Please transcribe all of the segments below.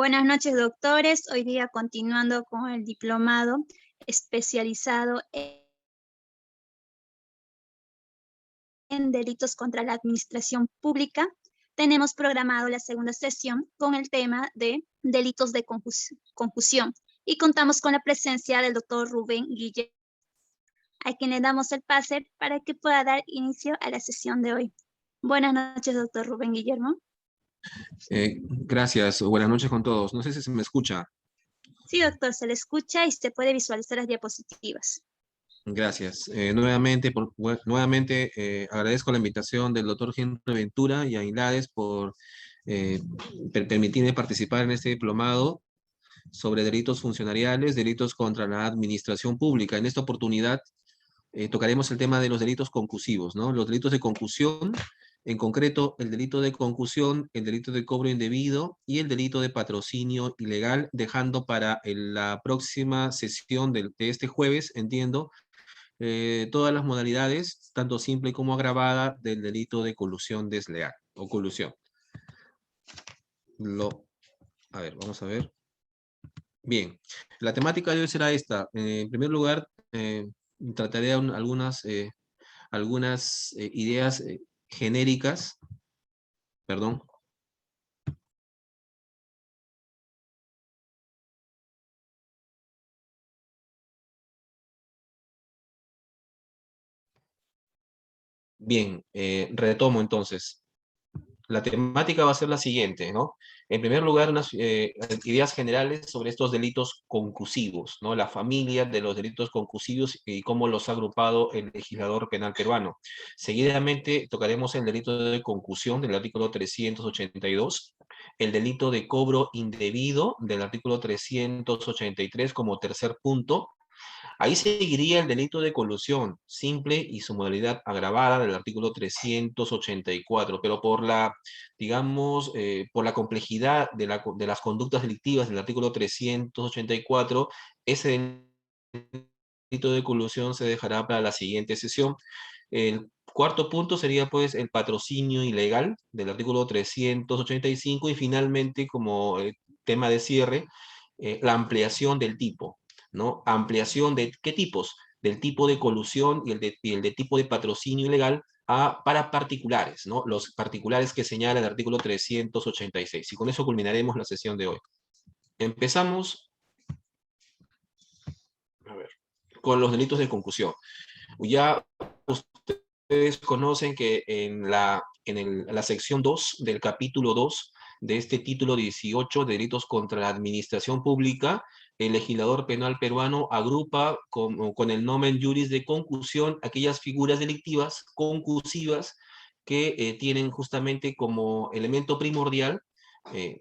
Buenas noches, doctores. Hoy día continuando con el diplomado especializado en delitos contra la administración pública. Tenemos programado la segunda sesión con el tema de delitos de confusión y contamos con la presencia del doctor Rubén Guillermo, a quien le damos el pase para que pueda dar inicio a la sesión de hoy. Buenas noches, doctor Rubén Guillermo. Gracias, buenas noches con todos. No sé si se me escucha. Sí, doctor, se le escucha y se puede visualizar las diapositivas. Gracias. Nuevamente agradezco la invitación del doctor Henry Ventura y a Inlades por permitirme participar en este diplomado sobre delitos funcionariales, delitos contra la administración pública. En esta oportunidad tocaremos el tema de los delitos concusivos, ¿no? Los delitos de concusión, en concreto el delito de concusión, el delito de cobro indebido y el delito de patrocinio ilegal, dejando para la próxima sesión de este jueves, entiendo, todas las modalidades, tanto simple como agravada, del delito de colusión desleal o colusión. A ver, vamos a ver. Bien, la temática de hoy será esta. En primer lugar, trataré algunas ideas genéricas, perdón. Bien, retomo entonces. La temática va a ser la siguiente, ¿no? En primer lugar, unas ideas generales sobre estos delitos concusivos, ¿no? La familia de los delitos concusivos y cómo los ha agrupado el legislador penal peruano. Seguidamente tocaremos el delito de concusión del artículo 382, el delito de cobro indebido del artículo 383 como tercer punto. Ahí seguiría el delito de colusión simple y su modalidad agravada del artículo 384, pero digamos, por la complejidad de las conductas delictivas del artículo 384, ese delito de colusión se dejará para la siguiente sesión. El cuarto punto sería pues el patrocinio ilegal del artículo 385 y finalmente como tema de cierre, la ampliación del tipo, ¿no? Ampliación de qué tipos, del tipo de colusión y el de tipo de patrocinio ilegal para particulares, ¿no? Los particulares que señala el artículo 386. Y con eso culminaremos la sesión de hoy. Empezamos, a ver, con los delitos de concusión. Ya ustedes conocen que en la sección 2 del capítulo 2 de este título 18 de delitos contra la administración pública, el legislador penal peruano agrupa con el nomen juris de concusión aquellas figuras delictivas concusivas que tienen justamente como elemento primordial,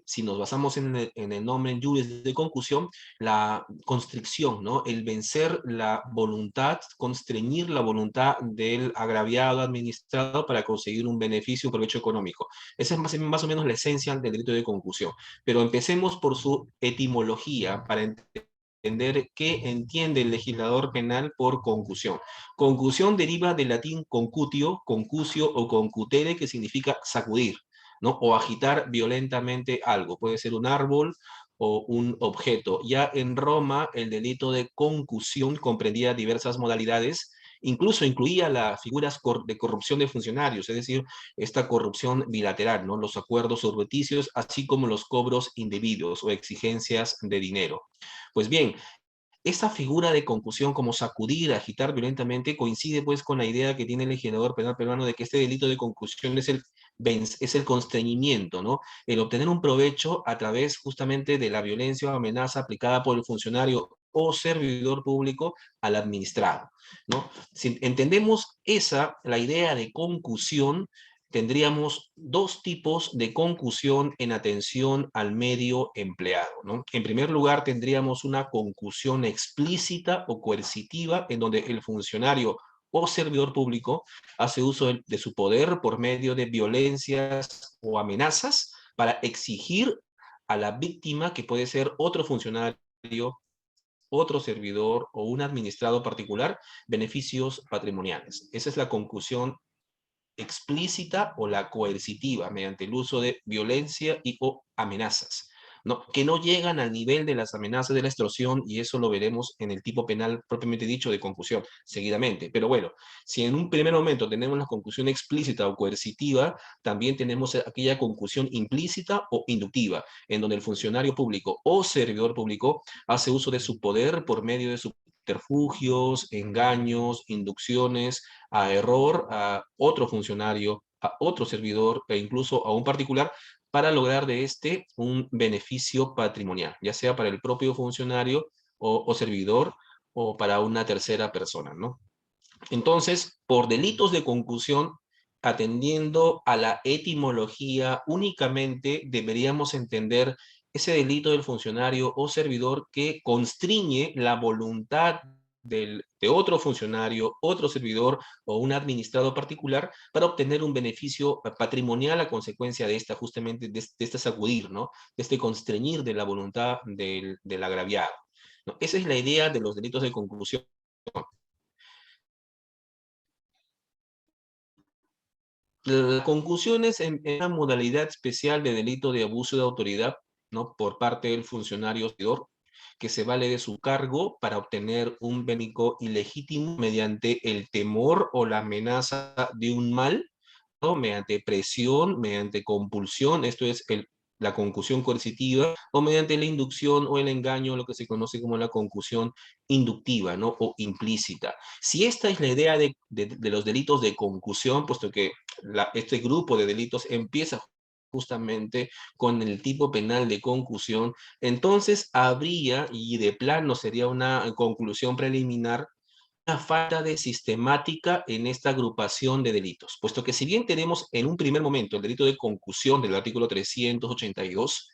si nos basamos en el nomen juris de concusión, la constricción, ¿no? El vencer la voluntad, constreñir la voluntad del agraviado administrado para conseguir un beneficio, un provecho económico. Esa es más o menos la esencia del delito de concusión. Pero empecemos por su etimología para entender qué entiende el legislador penal por concusión. Concusión deriva del latín concutio, concucio o concutere, que significa sacudir, ¿no? O agitar violentamente algo. Puede ser un árbol o un objeto. Ya en Roma, el delito de concusión comprendía diversas modalidades, incluso incluía las figuras de corrupción de funcionarios, es decir, esta corrupción bilateral, ¿no? Los acuerdos sobrepticios, así como los cobros indebidos o exigencias de dinero. Pues bien, esta figura de concusión, como sacudir, agitar violentamente, coincide pues con la idea que tiene el legislador penal peruano de que este delito de concusión es el constreñimiento, ¿no? El obtener un provecho a través justamente de la violencia o amenaza aplicada por el funcionario o servidor público al administrado, ¿no? Si entendemos la idea de concusión, tendríamos dos tipos de concusión en atención al medio empleado, ¿no? En primer lugar, tendríamos una concusión explícita o coercitiva, en donde el funcionario o servidor público hace uso de su poder por medio de violencias o amenazas para exigir a la víctima, que puede ser otro funcionario, otro servidor o un administrado particular, beneficios patrimoniales. Esa es la concusión explícita o la coercitiva, mediante el uso de violencia y o amenazas. ¿no? Que no llegan al nivel de las amenazas de la extorsión, y eso lo veremos en el tipo penal propiamente dicho de concusión, seguidamente. Pero bueno, si en un primer momento tenemos la concusión explícita o coercitiva, también tenemos aquella concusión implícita o inductiva, en donde el funcionario público o servidor público hace uso de su poder por medio de subterfugios, engaños, inducciones a error a otro funcionario, a otro servidor e incluso a un particular, para lograr de este un beneficio patrimonial, ya sea para el propio funcionario o servidor o para una tercera persona, ¿no? Entonces, por delitos de concusión, atendiendo a la etimología únicamente, deberíamos entender ese delito del funcionario o servidor que constriñe la voluntad de otro funcionario, otro servidor o un administrado particular para obtener un beneficio patrimonial a consecuencia de esta, justamente, de este sacudir, ¿no? De este constreñir de la voluntad del agraviado, ¿no? Esa es la idea de los delitos de concusión. La concusión es en una modalidad especial de delito de abuso de autoridad, ¿no? Por parte del funcionario servidor, que se vale de su cargo para obtener un beneficio ilegítimo mediante el temor o la amenaza de un mal, ¿no? Mediante presión, mediante compulsión, esto es la concusión coercitiva, o mediante la inducción o el engaño, lo que se conoce como la concusión inductiva, ¿no? O implícita. Si esta es la idea de los delitos de concusión, puesto que este grupo de delitos empieza justamente con el tipo penal de concusión, entonces habría, y de plano sería una conclusión preliminar, una falta de sistemática en esta agrupación de delitos, puesto que si bien tenemos en un primer momento el delito de concusión del artículo 382,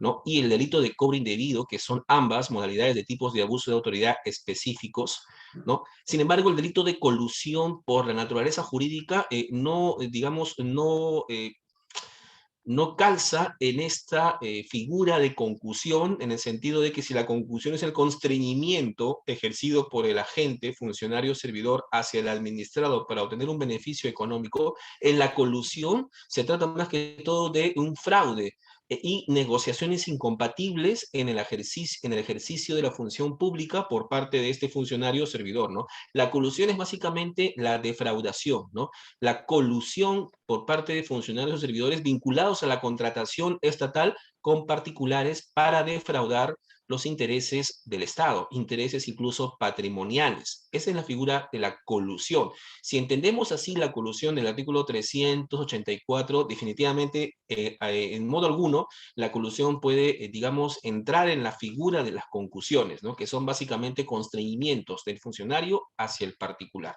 ¿no? Y el delito de cobro indebido, que son ambas modalidades de tipos de abuso de autoridad específicos, ¿no? Sin embargo, el delito de colusión por la naturaleza jurídica no, digamos, no calza en esta figura de concusión, en el sentido de que si la concusión es el constreñimiento ejercido por el agente, funcionario, servidor hacia el administrado para obtener un beneficio económico, en la colusión se trata más que todo de un fraude y negociaciones incompatibles en el ejercicio de la función pública por parte de este funcionario servidor, ¿no? La colusión es básicamente la defraudación, ¿no? La colusión por parte de funcionarios o servidores vinculados a la contratación estatal con particulares para defraudar los intereses del Estado, intereses incluso patrimoniales. Esa es la figura de la colusión. Si entendemos así la colusión del artículo 384, definitivamente, en modo alguno, la colusión puede, digamos, entrar en la figura de las concusiones, ¿no? Que son básicamente constreñimientos del funcionario hacia el particular.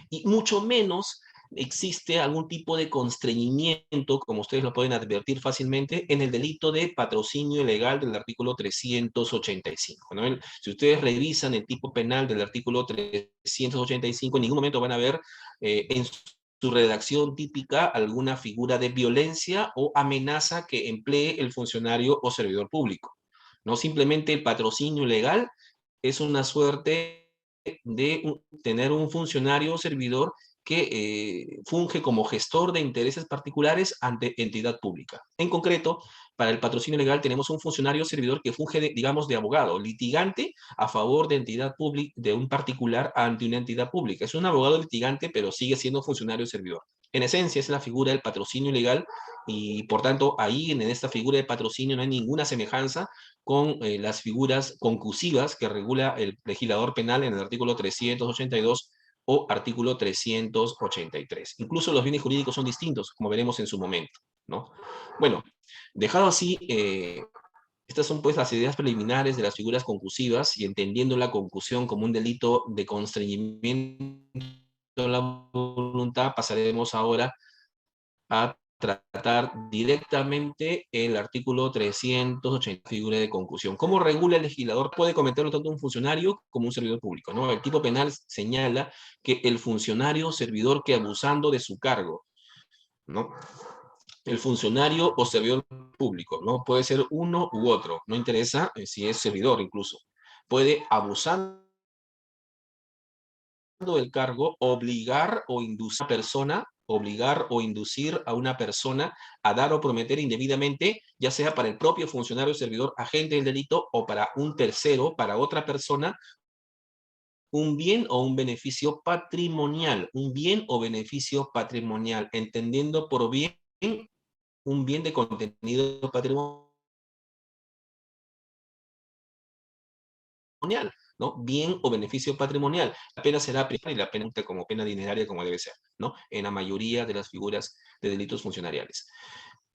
Y mucho menos existe algún tipo de constreñimiento, como ustedes lo pueden advertir fácilmente, en el delito de patrocinio ilegal del artículo 385, ¿no? Si ustedes revisan el tipo penal del artículo 385, en ningún momento van a ver en su redacción típica alguna figura de violencia o amenaza que emplee el funcionario o servidor público, ¿no? Simplemente el patrocinio ilegal es una suerte de tener un funcionario o servidor que funge como gestor de intereses particulares ante entidad pública. En concreto, para el patrocinio legal tenemos un funcionario o servidor que funge, digamos, de abogado, litigante a favor de entidad pública, de un particular ante una entidad pública. Es un abogado litigante, pero sigue siendo funcionario o servidor. En esencia, es la figura del patrocinio legal y, por tanto, ahí en esta figura de patrocinio no hay ninguna semejanza con las figuras concusivas que regula el legislador penal en el artículo 382 o artículo 383. Incluso los bienes jurídicos son distintos, como veremos en su momento, ¿no? Bueno, dejado así, estas son pues las ideas preliminares de las figuras concusivas, y entendiendo la concusión como un delito de constreñimiento de la voluntad, pasaremos ahora a tratar directamente el artículo 380, figura de concusión. ¿Cómo regula el legislador? Puede cometerlo tanto un funcionario como un servidor público, ¿no? El tipo penal señala que el funcionario o servidor que, abusando de su cargo, ¿no? El funcionario o servidor público, ¿no? Puede ser uno u otro, no interesa si es servidor incluso. Puede, abusando del cargo, obligar o inducir a una persona obligar o inducir a una persona a dar o prometer indebidamente, ya sea para el propio funcionario, servidor, agente del delito, o para un tercero, para otra persona, un bien o un beneficio patrimonial, un bien o beneficio patrimonial, entendiendo por bien un bien de contenido patrimonial, ¿no? Bien o beneficio patrimonial. La pena será privada y la pena como pena dineraria como debe ser, ¿no? En la mayoría de las figuras de delitos funcionariales.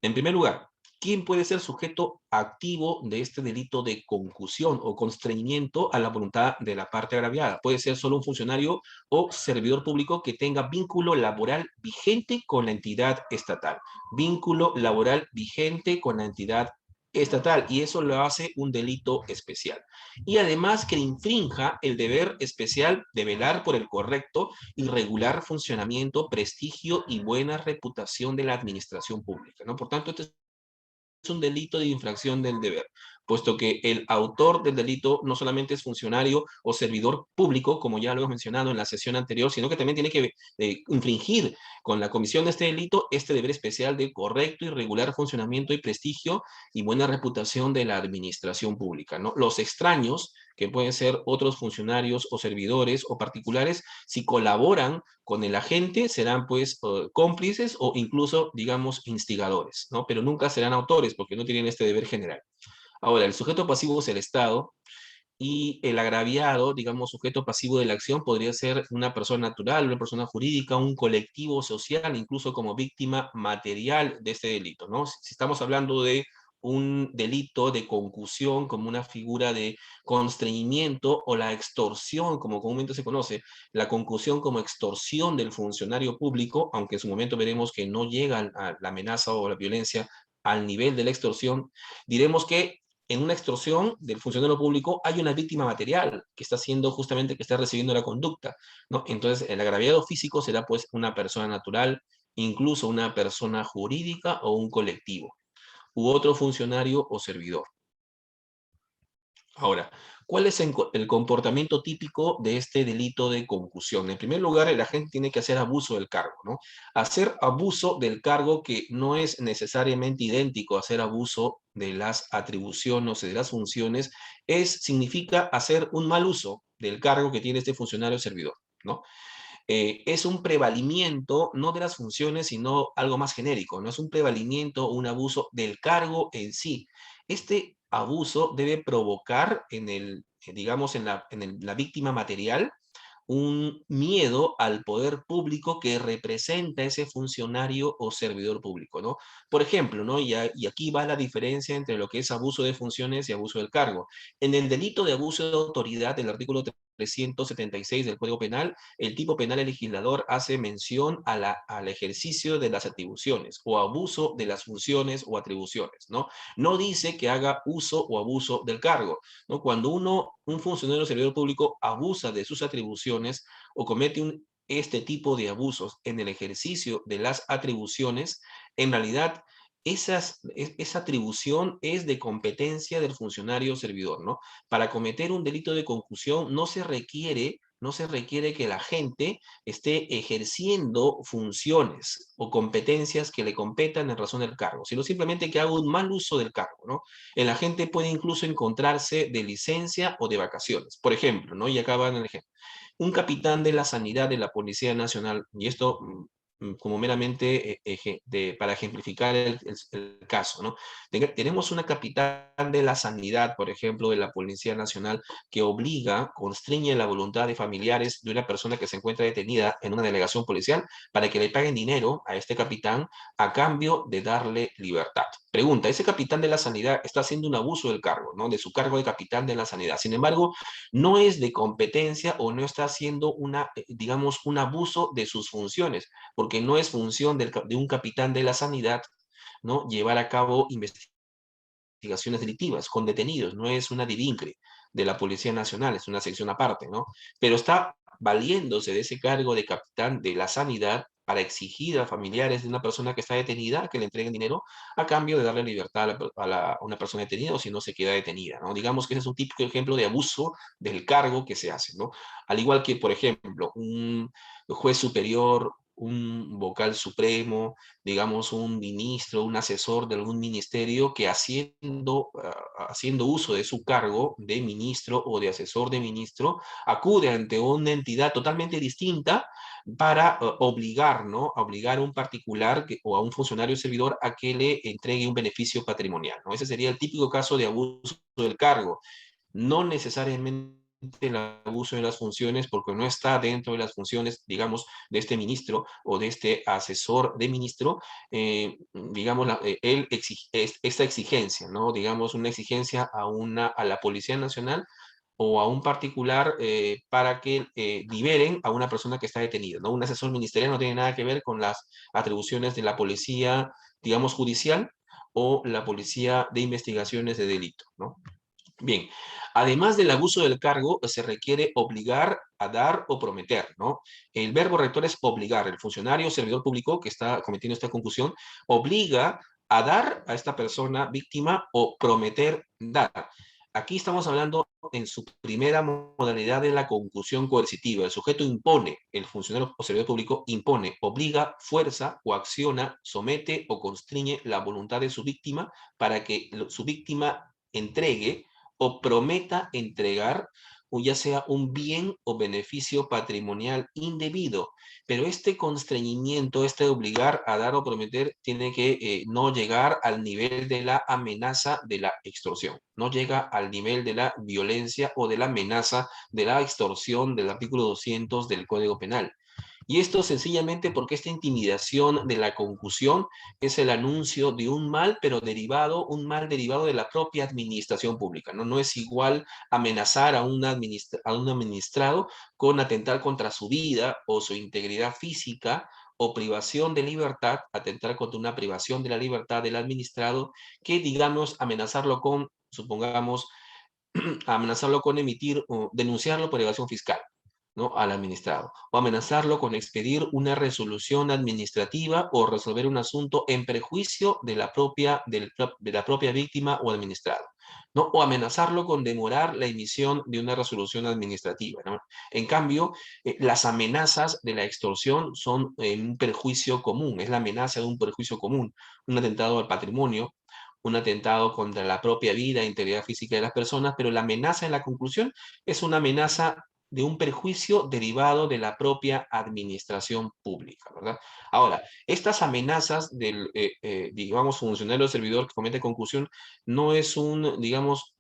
En primer lugar, ¿quién puede ser sujeto activo de este delito de concusión o constreñimiento a la voluntad de la parte agraviada? Puede ser solo un funcionario o servidor público que tenga vínculo laboral vigente con la entidad estatal. Vínculo laboral vigente con la entidad estatal, y eso lo hace un delito especial. Y además que infrinja el deber especial de velar por el correcto y regular funcionamiento, prestigio y buena reputación de la administración pública, ¿no? Por tanto, este es un delito de infracción del deber, puesto que el autor del delito no solamente es funcionario o servidor público, como ya lo hemos mencionado en la sesión anterior, sino que también tiene que infringir con la comisión de este delito este deber especial de correcto y regular funcionamiento y prestigio y buena reputación de la administración pública, ¿no? Los extraños, que pueden ser otros funcionarios o servidores o particulares, si colaboran con el agente, serán pues cómplices o incluso, digamos, instigadores, ¿no? Pero nunca serán autores porque no tienen este deber general. Ahora, el sujeto pasivo es el Estado y el agraviado, digamos, sujeto pasivo de la acción podría ser una persona natural, una persona jurídica, un colectivo social, incluso como víctima material de este delito, ¿no? Si estamos hablando de un delito de concusión como una figura de constreñimiento o la extorsión, como comúnmente se conoce, la concusión como extorsión del funcionario público, aunque en su momento veremos que no llega a la amenaza o la violencia al nivel de la extorsión, diremos que en una extorsión del funcionario público hay una víctima material que está siendo justamente, que está recibiendo la conducta, ¿no? Entonces, el agraviado físico será pues una persona natural, incluso una persona jurídica o un colectivo, u otro funcionario o servidor. Ahora, ¿cuál es el comportamiento típico de este delito de concusión? En primer lugar, el agente tiene que hacer abuso del cargo, ¿no? Hacer abuso del cargo, que no es necesariamente idéntico a hacer abuso de las atribuciones o de las funciones, significa hacer un mal uso del cargo que tiene este funcionario o servidor, ¿no? Es un prevalimiento, no de las funciones, sino algo más genérico, no es un prevalimiento o un abuso del cargo en sí. Este abuso debe provocar digamos, la víctima material un miedo al poder público que representa ese funcionario o servidor público, ¿no? Por ejemplo, ¿no? Y aquí va la diferencia entre lo que es abuso de funciones y abuso del cargo. En el delito de abuso de autoridad del artículo 376 del Código Penal, el tipo penal del legislador hace mención al ejercicio de las atribuciones o abuso de las funciones o atribuciones, ¿no? No dice que haga uso o abuso del cargo, ¿no? Cuando un funcionario o servidor público abusa de sus atribuciones o comete este tipo de abusos en el ejercicio de las atribuciones, en realidad esa atribución es de competencia del funcionario o servidor, ¿no? Para cometer un delito de concusión no se requiere que la gente esté ejerciendo funciones o competencias que le competan en razón del cargo, sino simplemente que haga un mal uso del cargo, ¿no? El agente puede incluso encontrarse de licencia o de vacaciones. Por ejemplo, ¿no? Y acá en el ejemplo. Un capitán de la sanidad de la Policía Nacional, y esto como meramente para ejemplificar el caso, ¿no? Tenemos una capitán de la sanidad, por ejemplo, de la Policía Nacional, que constriñe la voluntad de familiares de una persona que se encuentra detenida en una delegación policial para que le paguen dinero a este capitán a cambio de darle libertad. Pregunta, ese capitán de la sanidad está haciendo un abuso del cargo, ¿no? De su cargo de capitán de la sanidad. Sin embargo, no es de competencia o no está haciendo digamos, un abuso de sus funciones, porque no es función de un capitán de la sanidad, ¿no? Llevar a cabo investigaciones delictivas con detenidos, no es una DIVINCRE de la Policía Nacional, es una sección aparte, ¿no? Pero está valiéndose de ese cargo de capitán de la sanidad para exigir a familiares de una persona que está detenida que le entreguen dinero a cambio de darle libertad a una persona detenida, o si no se queda detenida, ¿no? Digamos que ese es un típico ejemplo de abuso del cargo que se hace, ¿no? Al igual que, por ejemplo, un juez superior un vocal supremo, digamos un ministro, un asesor de algún ministerio que haciendo uso de su cargo de ministro o de asesor de ministro, acude ante una entidad totalmente distinta para obligar, ¿no? A obligar a un particular o a un funcionario servidor a que le entregue un beneficio patrimonial, ¿no? Ese sería el típico caso de abuso del cargo. No necesariamente el abuso de las funciones, porque no está dentro de las funciones, digamos, de este ministro o de este asesor de ministro, digamos, esta exigencia, ¿no? Digamos, una exigencia a la Policía Nacional o a un particular para que liberen a una persona que está detenida, ¿no? Un asesor ministerial no tiene nada que ver con las atribuciones de la policía, digamos, judicial o la policía de investigaciones de delito, ¿no? Bien, además del abuso del cargo, se requiere obligar a dar o prometer, ¿no? El verbo rector es obligar. El funcionario o servidor público que está cometiendo esta concusión obliga a dar a esta persona víctima o prometer dar. Aquí estamos hablando en su primera modalidad de la concusión coercitiva. El sujeto impone, el funcionario o servidor público impone, obliga, fuerza o acciona, somete o constriñe la voluntad de su víctima para que su víctima entregue o prometa entregar, o ya sea un bien o beneficio patrimonial indebido. Pero este constreñimiento, este obligar a dar o prometer, tiene que no llegar al nivel de la amenaza de la extorsión. No llega al nivel de la violencia o de la amenaza de la extorsión del artículo 200 del Código Penal. Y esto sencillamente porque esta intimidación de la concusión es el anuncio de un mal, pero derivado, un mal derivado de la propia administración pública, ¿no? No es igual amenazar a un administrado con atentar contra su vida o su integridad física o privación de libertad, atentar contra una privación de la libertad del administrado, que digamos amenazarlo con, supongamos, amenazarlo con emitir o denunciarlo por evasión fiscal, ¿no? Al administrado, o amenazarlo con expedir una resolución administrativa o resolver un asunto en perjuicio de la propia víctima o administrado, ¿no? O amenazarlo con demorar la emisión de una resolución administrativa, ¿no? En cambio, las amenazas de la extorsión son un perjuicio común, es la amenaza de un perjuicio común, un atentado al patrimonio, un atentado contra la propia vida e integridad física de las personas, pero la amenaza en la conclusión es una amenaza de un perjuicio derivado de la propia administración pública, ¿verdad? Ahora, estas amenazas del, digamos, funcionario o servidor que comete concusión no es un, digamos,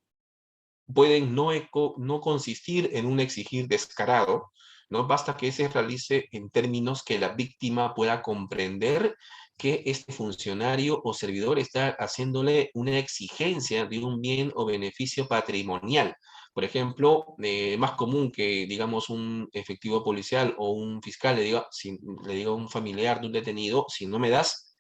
pueden no consistir en un exigir descarado, ¿no? Basta que se realice en términos que la víctima pueda comprender que este funcionario o servidor está haciéndole una exigencia de un bien o beneficio patrimonial. Por ejemplo, más común que, digamos, un efectivo policial o un fiscal le diga a un familiar de un detenido, si no me das,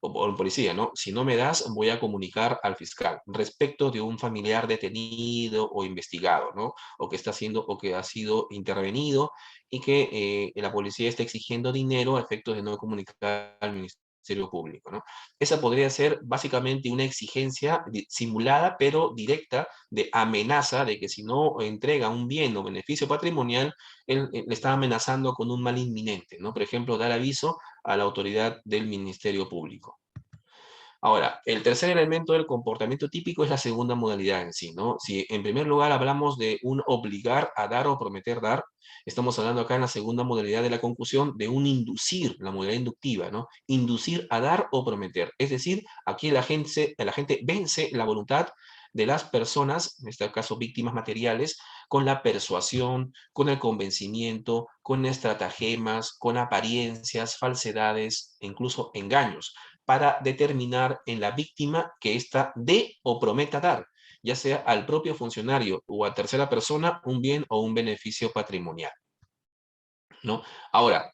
o el policía, ¿no? Si no me das, voy a comunicar al fiscal respecto de un familiar detenido o investigado, ¿no? O que está siendo, o que ha sido intervenido y que la policía está exigiendo dinero a efectos de no comunicar al Ministerio Público, ¿no? Esa podría ser básicamente una exigencia simulada, pero directa, de amenaza de que si no entrega un bien o beneficio patrimonial, él le está amenazando con un mal inminente, ¿no? Por ejemplo, dar aviso a la autoridad del Ministerio Público. Ahora, el tercer elemento del comportamiento típico es la segunda modalidad en sí, ¿no? Si en primer lugar hablamos de un obligar a dar o prometer dar, estamos hablando acá en la segunda modalidad de la concusión de un inducir, la modalidad inductiva, ¿no? Inducir a dar o prometer. Es decir, aquí la gente vence la voluntad de las personas, en este caso víctimas materiales, con la persuasión, con el convencimiento, con estratagemas, con apariencias, falsedades e incluso engaños para determinar en la víctima que ésta dé o prometa dar, ya sea al propio funcionario o a tercera persona, un bien o un beneficio patrimonial, ¿no? Ahora,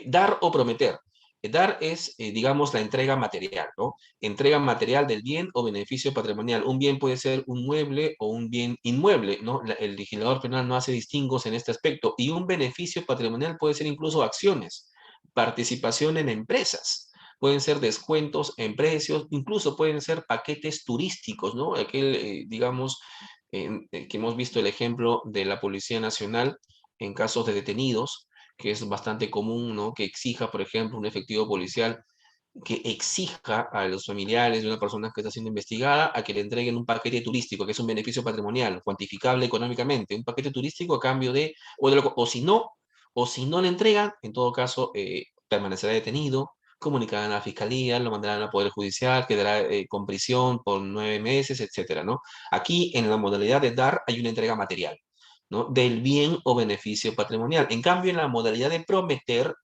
dar o prometer. Dar es, digamos, la entrega material, ¿no? Entrega material del bien o beneficio patrimonial. Un bien puede ser un mueble o un bien inmueble, ¿no? El legislador penal no hace distingos en este aspecto. Y un beneficio patrimonial puede ser incluso acciones, participación en empresas, pueden ser descuentos en precios, incluso pueden ser paquetes turísticos, ¿no? Aquel, digamos, que hemos visto el ejemplo de la Policía Nacional en casos de detenidos, que es bastante común, ¿no? Que exija, por ejemplo, un efectivo policial que exija a los familiares de una persona que está siendo investigada a que le entreguen un paquete turístico, que es un beneficio patrimonial, cuantificable económicamente, un paquete turístico a cambio de, o si no le entregan, en todo caso, permanecerá detenido, comunicarán a la fiscalía, lo mandarán al Poder Judicial, quedará con prisión por 9 meses, etcétera, ¿no? Aquí, en la modalidad de dar, hay una entrega material, ¿no? Del bien o beneficio patrimonial. En cambio, en la modalidad de prometer,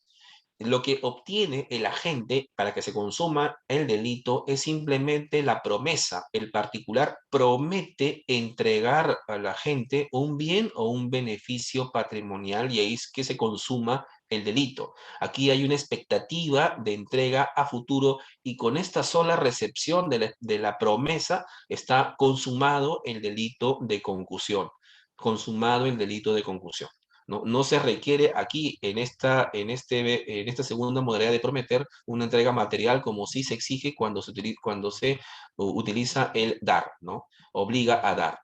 lo que obtiene el agente para que se consuma el delito es simplemente la promesa. El particular promete entregar al agente un bien o un beneficio patrimonial y ahí es que se consuma el delito. Aquí hay una expectativa de entrega a futuro y con esta sola recepción de la promesa está consumado el delito de concusión. Consumado el delito de concusión. No, no se requiere aquí, en esta segunda modalidad de prometer, una entrega material como sí se exige cuando se utiliza el dar, ¿no? Obliga a dar.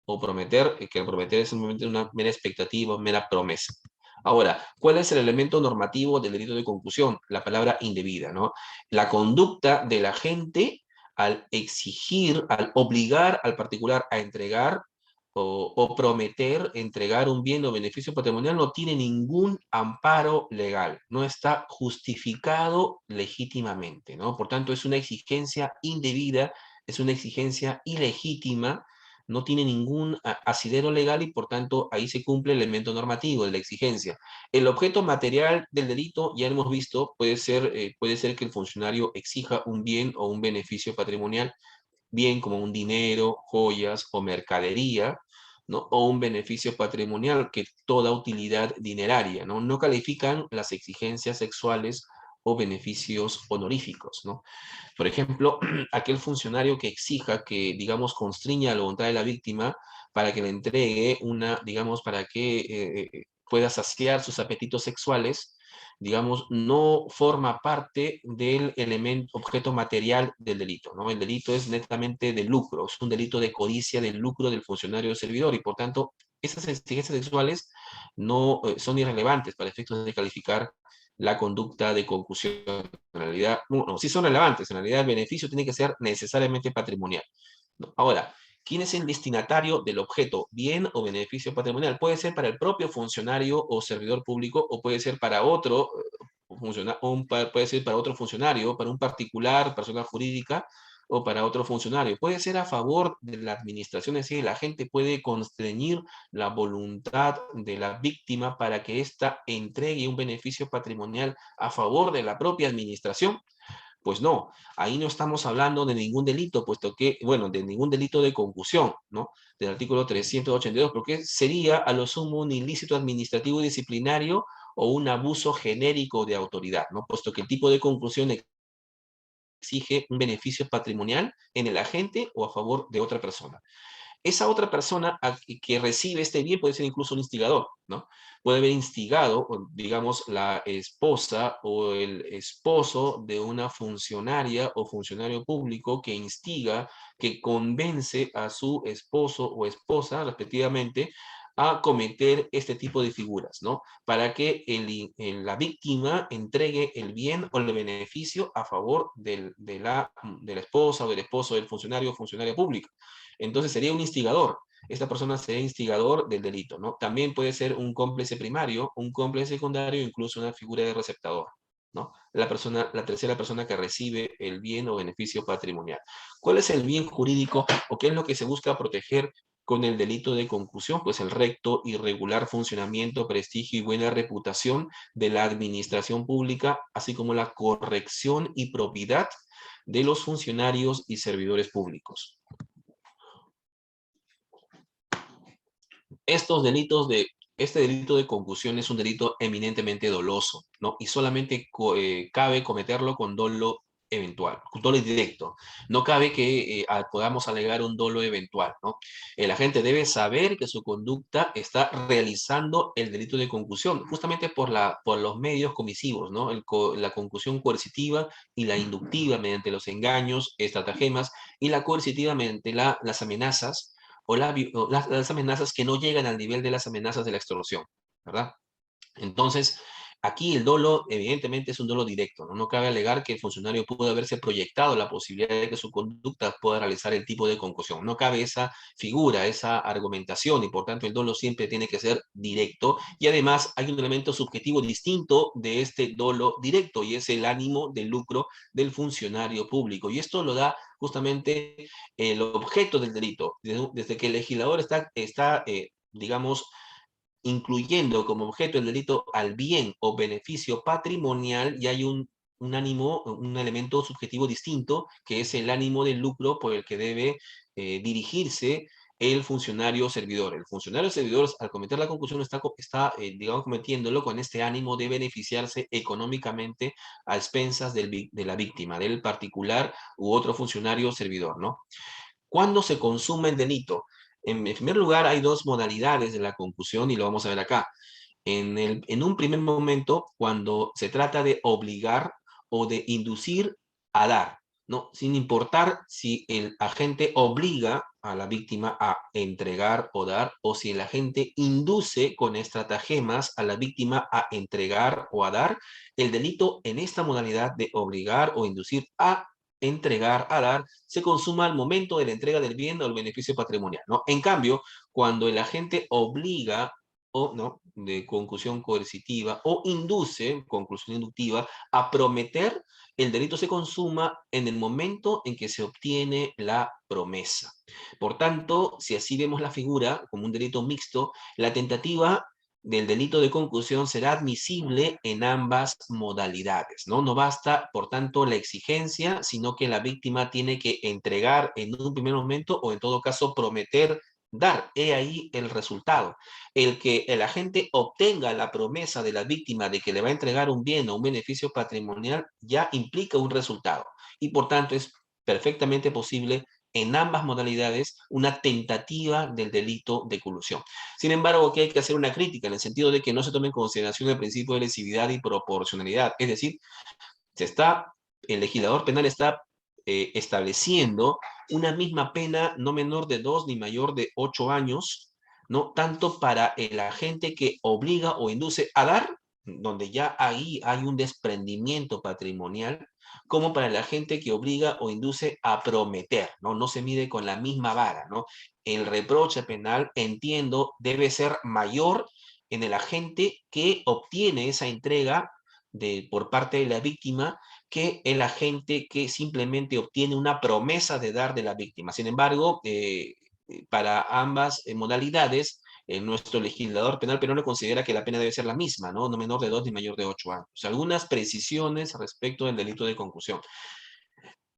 O prometer, que el prometer es simplemente una mera expectativa, mera promesa. Ahora, ¿cuál es el elemento normativo del delito de concusión? La palabra indebida, ¿no? La conducta de la gente al exigir, al obligar al particular a entregar o prometer entregar un bien o beneficio patrimonial no tiene ningún amparo legal, no está justificado legítimamente, ¿no? Por tanto, es una exigencia indebida, es una exigencia ilegítima, no tiene ningún asidero legal y por tanto ahí se cumple el elemento normativo de la exigencia. El objeto material del delito, ya hemos visto, puede ser que el funcionario exija un bien o un beneficio patrimonial, bien como un dinero, joyas o mercadería, ¿no? O un beneficio patrimonial, que toda utilidad dineraria, ¿no? No califican las exigencias sexuales o beneficios honoríficos, ¿no? Por ejemplo, aquel funcionario que exija que, digamos, constriña la voluntad de la víctima para que le entregue una, digamos, para que pueda saciar sus apetitos sexuales, digamos, no forma parte del elemento, objeto material del delito, ¿no? El delito es netamente de lucro, es un delito de codicia del lucro del funcionario o servidor y por tanto esas exigencias sexuales no son irrelevantes para efectos de calificar la conducta de concusión. En realidad, bueno, sí son relevantes, en realidad el beneficio tiene que ser necesariamente patrimonial, ¿no? Ahora, ¿quién es el destinatario del objeto, bien o beneficio patrimonial? Puede ser para el propio funcionario o servidor público o puede ser para otro puede ser para otro funcionario, para un particular, persona jurídica o para otro funcionario. Puede ser a favor de la administración, es decir, la gente puede constreñir la voluntad de la víctima para que ésta entregue un beneficio patrimonial a favor de la propia administración. Pues no, ahí no estamos hablando de ningún delito, puesto que, bueno, de ningún delito de concusión, ¿no? Del artículo 382, porque sería a lo sumo un ilícito administrativo y disciplinario o un abuso genérico de autoridad, ¿no? Puesto que el tipo de conclusión exige un beneficio patrimonial en el agente o a favor de otra persona. Esa otra persona que recibe este bien puede ser incluso un instigador, ¿no? Puede haber instigado, digamos, la esposa o el esposo de una funcionaria o funcionario público que instiga, que convence a su esposo o esposa, respectivamente, a cometer este tipo de figuras, ¿no? Para que la víctima entregue el bien o el beneficio a favor de la esposa o del esposo del funcionario o funcionaria pública. Entonces sería un instigador. Esta persona sería instigador del delito, ¿no? También puede ser un cómplice primario, un cómplice secundario, incluso una figura de receptador, ¿no? La tercera persona que recibe el bien o beneficio patrimonial. ¿Cuál es el bien jurídico o qué es lo que se busca proteger con el delito de concusión? Pues el recto y regular funcionamiento, prestigio y buena reputación de la administración pública, así como la corrección y probidad de los funcionarios y servidores públicos. Este delito de concusión es un delito eminentemente doloso, ¿no? Y solamente cabe cometerlo con dolo eventual, con dolo directo. No cabe que podamos alegar un dolo eventual, ¿no? El agente debe saber que su conducta está realizando el delito de concusión, justamente por los medios comisivos, ¿no? La concusión coercitiva y la inductiva mediante los engaños, estratagemas, y la coercitiva mediante las amenazas o las amenazas que no llegan al nivel de las amenazas de la extorsión, ¿verdad? Entonces, aquí el dolo evidentemente es un dolo directo, ¿no? No cabe alegar que el funcionario pudo haberse proyectado la posibilidad de que su conducta pueda realizar el tipo de concusión. No cabe esa figura, esa argumentación, y por tanto el dolo siempre tiene que ser directo. Y además hay un elemento subjetivo distinto de este dolo directo, y es el ánimo de lucro del funcionario público. Y esto lo da justamente el objeto del delito. Desde que el legislador digamos, incluyendo como objeto el delito al bien o beneficio patrimonial, y hay un ánimo, un elemento subjetivo distinto, que es el ánimo del lucro por el que debe dirigirse el funcionario servidor. El funcionario servidor, al cometer la concusión, digamos, cometiéndolo con este ánimo de beneficiarse económicamente a expensas de la víctima, del particular u otro funcionario servidor, ¿no? ¿Cuándo se consume el delito? En primer lugar, hay dos modalidades de la concusión y lo vamos a ver acá. En un primer momento, cuando se trata de obligar o de inducir a dar, ¿no? Sin importar si el agente obliga a la víctima a entregar o dar, o si el agente induce con estratagemas a la víctima a entregar o a dar, el delito en esta modalidad de obligar o inducir a entregar, a dar, se consuma al momento de la entrega del bien o el beneficio patrimonial, ¿no? En cambio, cuando el agente obliga o no, de concusión coercitiva, o induce, conclusión inductiva, a prometer, el delito se consuma en el momento en que se obtiene la promesa. Por tanto, si así vemos la figura como un delito mixto, la tentativa del delito de concusión será admisible en ambas modalidades, ¿no? No basta, por tanto, la exigencia, sino que la víctima tiene que entregar en un primer momento, o en todo caso prometer dar. He ahí el resultado. El que el agente obtenga la promesa de la víctima de que le va a entregar un bien o un beneficio patrimonial ya implica un resultado, y por tanto es perfectamente posible en ambas modalidades una tentativa del delito de colusión. Sin embargo, aquí hay que hacer una crítica en el sentido de que no se tome en consideración el principio de lesividad y proporcionalidad. Es decir, el legislador penal está estableciendo una misma pena no menor de 2 ni mayor de 8 años, ¿no? Tanto para el agente que obliga o induce a dar, donde ya ahí hay un desprendimiento patrimonial, como para el agente que obliga o induce a prometer, ¿no? No se mide con la misma vara, ¿no? El reproche penal, entiendo, debe ser mayor en el agente que obtiene esa entrega por parte de la víctima, que el agente que simplemente obtiene una promesa de dar de la víctima. Sin embargo, para ambas modalidades, nuestro legislador penal peruano considera que la pena debe ser la misma, ¿no? No menor de 2 ni mayor de 8 años. Algunas precisiones respecto del delito de concusión.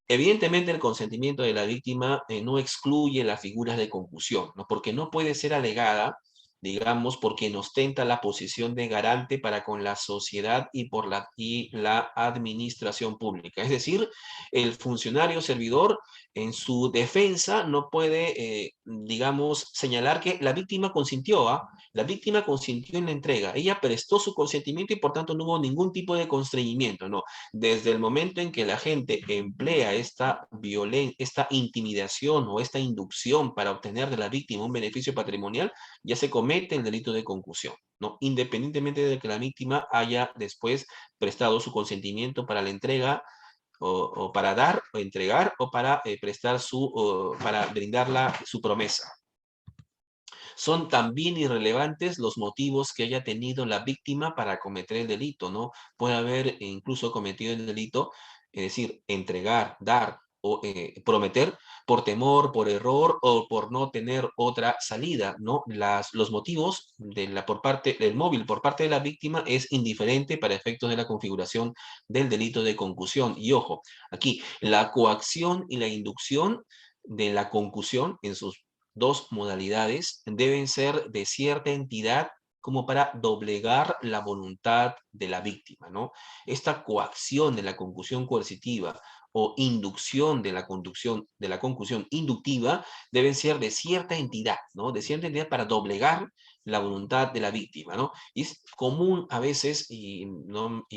Evidentemente, el consentimiento de la víctima no excluye las figuras de concusión, ¿no? Porque no puede ser alegada, digamos, por quien ostenta la posición de garante para con la sociedad y la administración pública. Es decir, el funcionario servidor en su defensa no puede, digamos, señalar que la víctima consintió, ¿ah? La víctima consintió en la entrega, ella prestó su consentimiento y por tanto no hubo ningún tipo de constreñimiento, ¿no? Desde el momento en que la gente emplea esta intimidación o esta inducción para obtener de la víctima un beneficio patrimonial, ya se comete el delito de concusión, ¿no? Independientemente de que la víctima haya después prestado su consentimiento para la entrega, o para dar o entregar, o para para brindarla su promesa. Son también irrelevantes los motivos que haya tenido la víctima para cometer el delito, ¿no? Puede haber incluso cometido el delito, es decir, entregar, dar o prometer por temor, por error o por no tener otra salida, ¿no? Los motivos por parte del móvil, por parte de la víctima, es indiferente para efectos de la configuración del delito de concusión. Y ojo, aquí, la coacción y la inducción de la concusión en sus dos modalidades deben ser de cierta entidad como para doblegar la voluntad de la víctima, ¿no? Esta coacción de la concusión coercitiva o inducción de la concusión inductiva deben ser de cierta entidad, ¿no? De cierta entidad para doblegar la voluntad de la víctima, ¿no? Y es común a veces, y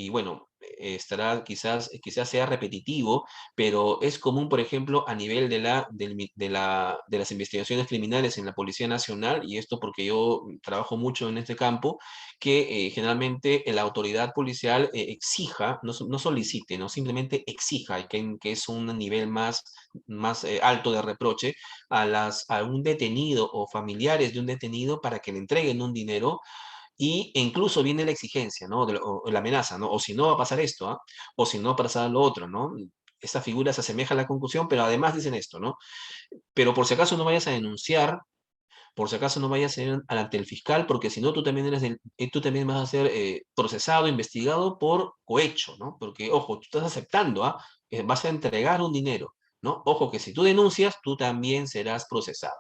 bueno, estará quizás sea repetitivo, pero es común, por ejemplo, a nivel de las investigaciones criminales en la Policía Nacional, y esto porque yo trabajo mucho en este campo, que generalmente la autoridad policial exija, no solicite, no simplemente exija, que es un nivel más alto de reproche a un detenido o familiares de un detenido para que le entreguen un dinero e incluso viene la exigencia, ¿no? O la amenaza, ¿no? O si no va a pasar esto, ¿ah? O si no va a pasar lo otro, ¿no? Esta figura se asemeja a la conclusión, pero además dicen esto, ¿no? Pero por si acaso no vayas a denunciar, por si acaso no vayas a ir ante el fiscal, porque si no tú también tú también vas a ser procesado, investigado por cohecho, ¿no? Porque, ojo, tú estás aceptando, ¿ah? Vas a entregar un dinero, ¿no? Ojo que si tú denuncias, tú también serás procesado.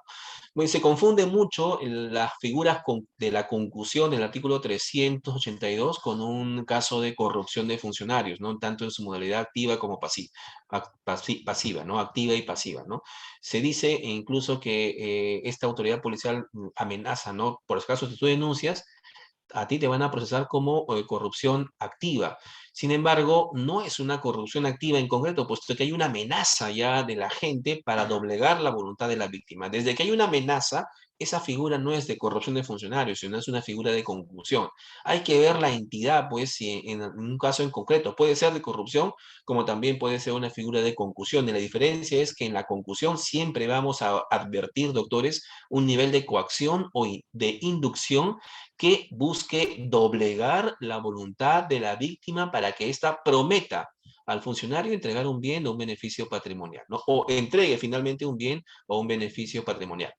Bueno, se confunde mucho las figuras de la concusión del artículo 382 con un caso de corrupción de funcionarios, ¿no? Tanto en su modalidad activa como pasiva, ¿no? Activa y pasiva, ¿no? Se dice incluso que esta autoridad policial amenaza, ¿no? Por los casos que tú denuncias, a ti te van a procesar como corrupción activa. Sin embargo, no es una corrupción activa en concreto, puesto que hay una amenaza ya de la gente para doblegar la voluntad de la víctima. Desde que hay una amenaza, esa figura no es de corrupción de funcionarios, sino es una figura de concusión. Hay que ver la entidad, pues, si en un caso en concreto puede ser de corrupción, como también puede ser una figura de concusión. Y la diferencia es que en la concusión siempre vamos a advertir, doctores, un nivel de coacción o de inducción que busque doblegar la voluntad de la víctima para que ésta prometa al funcionario entregar un bien o un beneficio patrimonial, ¿no? O entregue finalmente un bien o un beneficio patrimonial.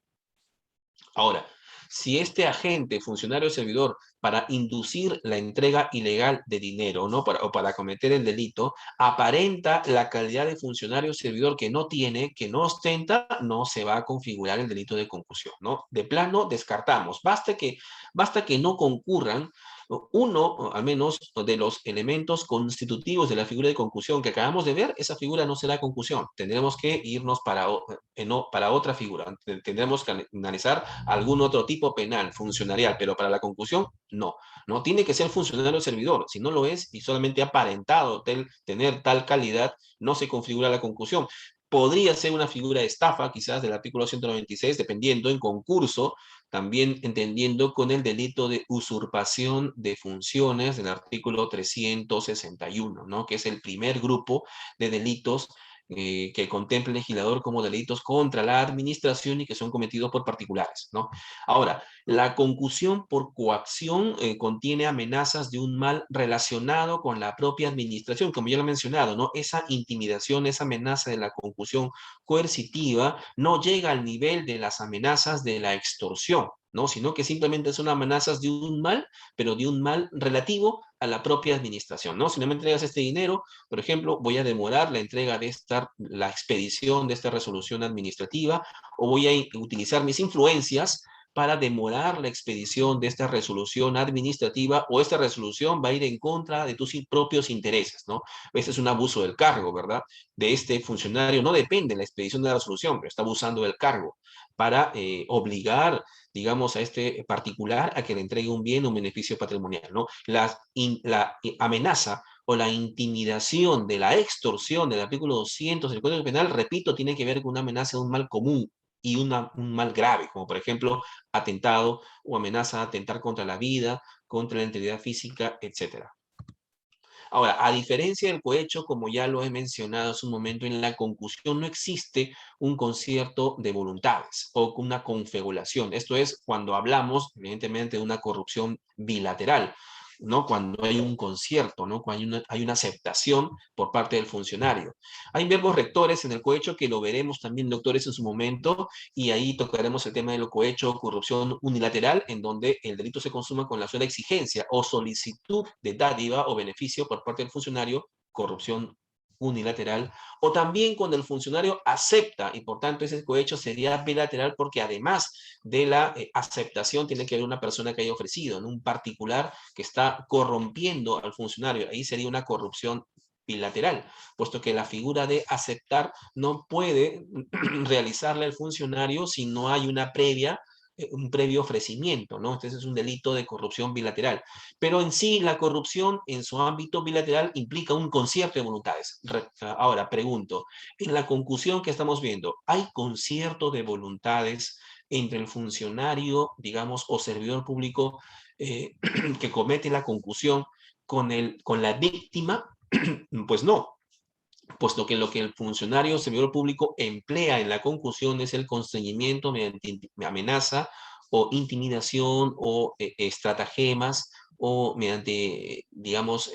Ahora, si este agente, funcionario o servidor, para inducir la entrega ilegal de dinero, ¿no? O para cometer el delito, aparenta la calidad de funcionario o servidor que no tiene, que no ostenta, no se va a configurar el delito de concusión, ¿no? De plano, descartamos. Basta que no concurran uno, al menos, de los elementos constitutivos de la figura de concusión que acabamos de ver, esa figura no será concusión. Tendremos que irnos para otra figura. Tendremos que analizar algún otro tipo penal, funcionarial, pero para la concusión, no. No tiene que ser funcionario servidor. Si no lo es y solamente ha aparentado tener tal calidad, no se configura la concusión. Podría ser una figura de estafa, quizás del artículo 196, dependiendo en concurso, también entendiendo con el delito de usurpación de funciones del artículo 361, ¿no? Que es el primer grupo de delitos que contempla el legislador como delitos contra la administración y que son cometidos por particulares, ¿no? Ahora, la concusión por coacción contiene amenazas de un mal relacionado con la propia administración, como ya lo he mencionado, ¿no? Esa intimidación, esa amenaza de la concusión coercitiva no llega al nivel de las amenazas de la extorsión, ¿no? Sino que simplemente son amenazas de un mal, pero de un mal relativo a la propia administración, ¿no? Si no me entregas este dinero, por ejemplo, voy a demorar la entrega la expedición de esta resolución administrativa, o voy a utilizar mis influencias para demorar la expedición de esta resolución administrativa, o esta resolución va a ir en contra de tus propios intereses, ¿no? Este es un abuso del cargo, ¿verdad? De este funcionario no depende la expedición de la resolución, pero está abusando del cargo para obligar, digamos, a este particular a que le entregue un bien o un beneficio patrimonial, ¿no? La amenaza o la intimidación de la extorsión del artículo 200 del Código Penal, repito, tiene que ver con una amenaza de un mal común y un mal grave, como por ejemplo atentado o amenaza de atentar contra la vida, contra la integridad física, etcétera. Ahora, a diferencia del cohecho, como ya lo he mencionado hace un momento, en la concusión no existe un concierto de voluntades o una confabulación. Esto es cuando hablamos, evidentemente, de una corrupción bilateral, ¿no? Cuando hay un concierto, ¿no? Cuando hay una aceptación por parte del funcionario. Hay verbos rectores en el cohecho que lo veremos también, doctores, en su momento, y ahí tocaremos el tema de lo cohecho, corrupción unilateral, en donde el delito se consuma con la sola exigencia o solicitud de dádiva o beneficio por parte del funcionario, corrupción unilateral, o también cuando el funcionario acepta, y por tanto ese cohecho sería bilateral porque además de la aceptación tiene que haber una persona que haya ofrecido, en un particular que está corrompiendo al funcionario, ahí sería una corrupción bilateral, puesto que la figura de aceptar no puede realizarla el funcionario si no hay una previa un previo ofrecimiento, ¿no? Entonces es un delito de corrupción bilateral. Pero en sí, la corrupción en su ámbito bilateral implica un concierto de voluntades. Ahora, pregunto, en la concusión que estamos viendo, ¿hay concierto de voluntades entre el funcionario, digamos, o servidor público que comete la concusión con la víctima? Pues no, puesto que lo que el funcionario o servidor público emplea en la concusión es el constreñimiento mediante amenaza o intimidación o estratagemas o mediante, digamos,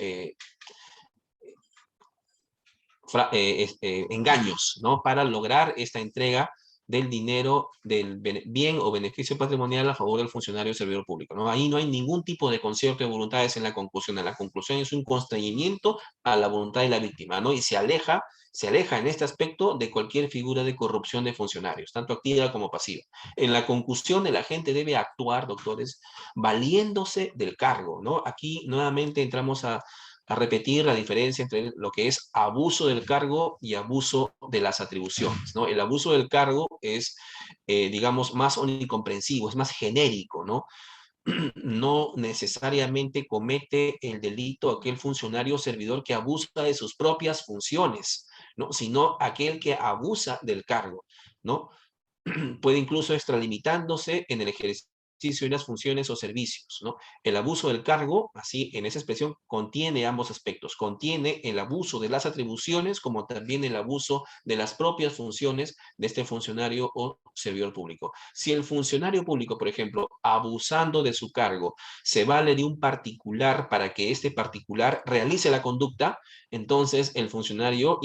engaños, ¿no? Para lograr esta entrega del dinero, del bien o beneficio patrimonial a favor del funcionario o servidor público, ¿no? Ahí no hay ningún tipo de concierto de voluntades en la conclusión. En la conclusión es un constreñimiento a la voluntad de la víctima, ¿no? Y se aleja en este aspecto de cualquier figura de corrupción de funcionarios, tanto activa como pasiva. En la conclusión, el agente debe actuar, doctores, valiéndose del cargo, ¿no? Aquí nuevamente entramos a repetir la diferencia entre lo que es abuso del cargo y abuso de las atribuciones, ¿no? El abuso del cargo es, digamos, más omnicomprensivo, es más genérico, ¿no? No necesariamente comete el delito aquel funcionario o servidor que abusa de sus propias funciones, ¿no? Sino aquel que abusa del cargo, ¿no? Puede incluso extralimitándose en el ejercicio de las funciones o servicios, ¿no? El abuso del cargo, así en esa expresión, contiene ambos aspectos. Contiene el abuso de las atribuciones como también el abuso de las propias funciones de este funcionario o servidor público. Si el funcionario público, por ejemplo, abusando de su cargo, se vale de un particular para que este particular realice la conducta, entonces el funcionario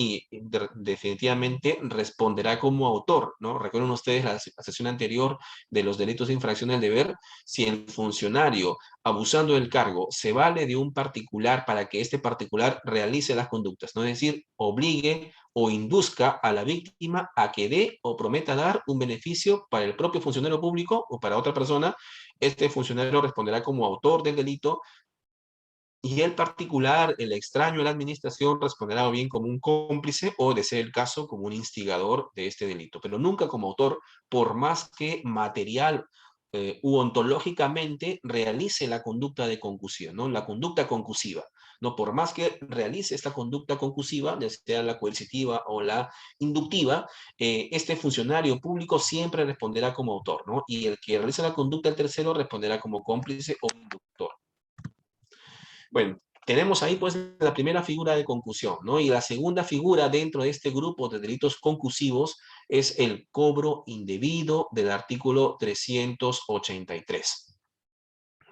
definitivamente responderá como autor, ¿no? Recuerden ustedes la sesión anterior de los delitos de infracción del deber. Si el funcionario, abusando del cargo, se vale de un particular para que este particular realice las conductas, ¿no? Es decir, obligue o induzca a la víctima a que dé o prometa dar un beneficio para el propio funcionario público o para otra persona, este funcionario responderá como autor del delito. Y el particular, el extraño de la administración, responderá o bien como un cómplice o, de ser el caso, como un instigador de este delito, pero nunca como autor, por más que material u ontológicamente realice la conducta de concusión, ¿no? La conducta concusiva, ¿no? Por más que realice esta conducta concusiva, ya sea la coercitiva o la inductiva, este funcionario público siempre responderá como autor, ¿no? Y el que realiza la conducta, el tercero, responderá como cómplice o inductor. Bueno, tenemos ahí pues la primera figura de concusión, ¿no? Y la segunda figura dentro de este grupo de delitos concusivos es el cobro indebido del artículo 383,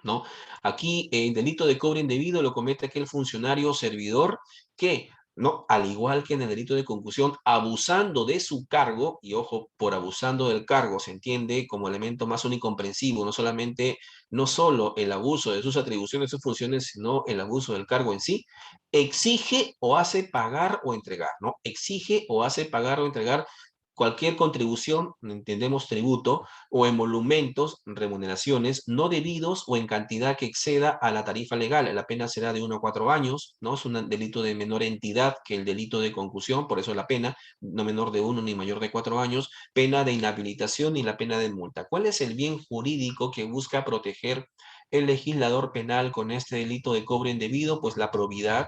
¿no? Aquí el delito de cobro indebido lo comete aquel funcionario o servidor que, ¿no? Al igual que en el delito de concusión, abusando de su cargo, y ojo, por abusando del cargo se entiende como elemento más unicomprensivo, no solo el abuso de sus atribuciones, sus funciones, sino el abuso del cargo en sí, exige o hace pagar o entregar, ¿no? Exige o hace pagar o entregar cualquier contribución, entendemos tributo, o emolumentos, remuneraciones, no debidos o en cantidad que exceda a la tarifa legal. La pena será de 1 a 4 años, ¿no? Es un delito de menor entidad que el delito de concusión, por eso la pena, no menor de 1 ni mayor de 4 años, pena de inhabilitación y la pena de multa. ¿Cuál es el bien jurídico que busca proteger el legislador penal con este delito de cobro indebido? Pues la probidad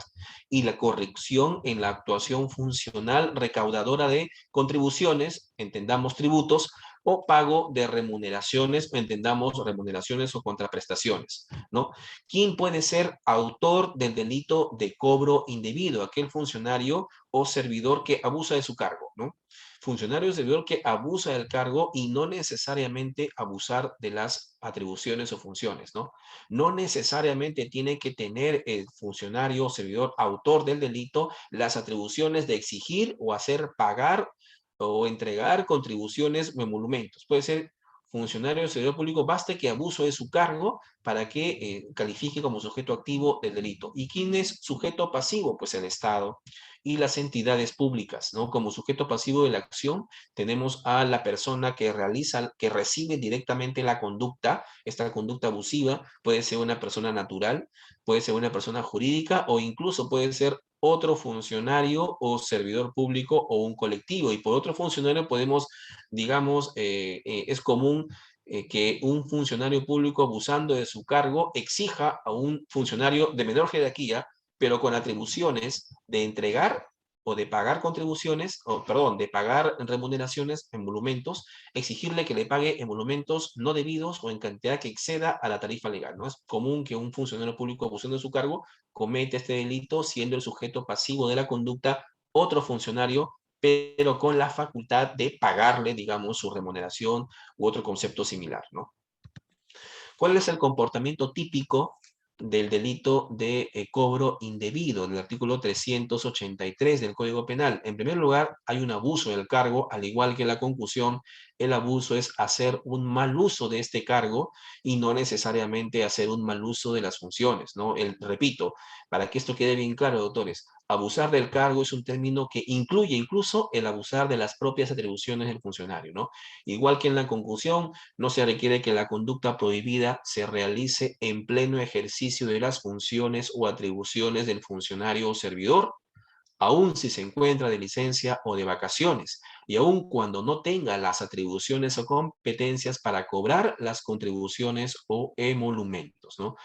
y la corrección en la actuación funcional recaudadora de contribuciones, entendamos tributos, o pago de remuneraciones, o entendamos remuneraciones o contraprestaciones, ¿no? ¿Quién puede ser autor del delito de cobro indebido? Aquel funcionario o servidor que abusa de su cargo, ¿no? Funcionario o servidor que abusa del cargo y no necesariamente abusar de las atribuciones o funciones, ¿no? No necesariamente tiene que tener el funcionario o servidor autor del delito las atribuciones de exigir o hacer pagar o entregar contribuciones o emolumentos. Puede ser funcionario o servidor público, baste que abuse de su cargo para que califique como sujeto activo del delito. ¿Y quién es sujeto pasivo? Pues el Estado y las entidades públicas, ¿no? Como sujeto pasivo de la acción tenemos a la persona que realiza, que recibe directamente la conducta. Esta conducta abusiva puede ser una persona natural, puede ser una persona jurídica o incluso puede ser otro funcionario o servidor público o un colectivo. Y por otro funcionario podemos, digamos, es común que un funcionario público abusando de su cargo exija a un funcionario de menor jerarquía, pero con atribuciones de entregar o de pagar contribuciones, o perdón, de pagar remuneraciones, emolumentos, exigirle que le pague emolumentos no debidos o en cantidad que exceda a la tarifa legal, ¿no? Es común que un funcionario público abusando de su cargo cometa este delito siendo el sujeto pasivo de la conducta otro funcionario, pero con la facultad de pagarle, digamos, su remuneración u otro concepto similar, ¿no? ¿Cuál es el comportamiento típico del delito de cobro indebido del artículo 383 del Código Penal? En primer lugar, hay un abuso del cargo, al igual que la concusión. El abuso es hacer un mal uso de este cargo y no necesariamente hacer un mal uso de las funciones, ¿no? Repito, para que esto quede bien claro, doctores, abusar del cargo es un término que incluye incluso el abusar de las propias atribuciones del funcionario, ¿no? Igual que en la concusión, no se requiere que la conducta prohibida se realice en pleno ejercicio de las funciones o atribuciones del funcionario o servidor, aun si se encuentra de licencia o de vacaciones, y aun cuando no tenga las atribuciones o competencias para cobrar las contribuciones o emolumentos, ¿no?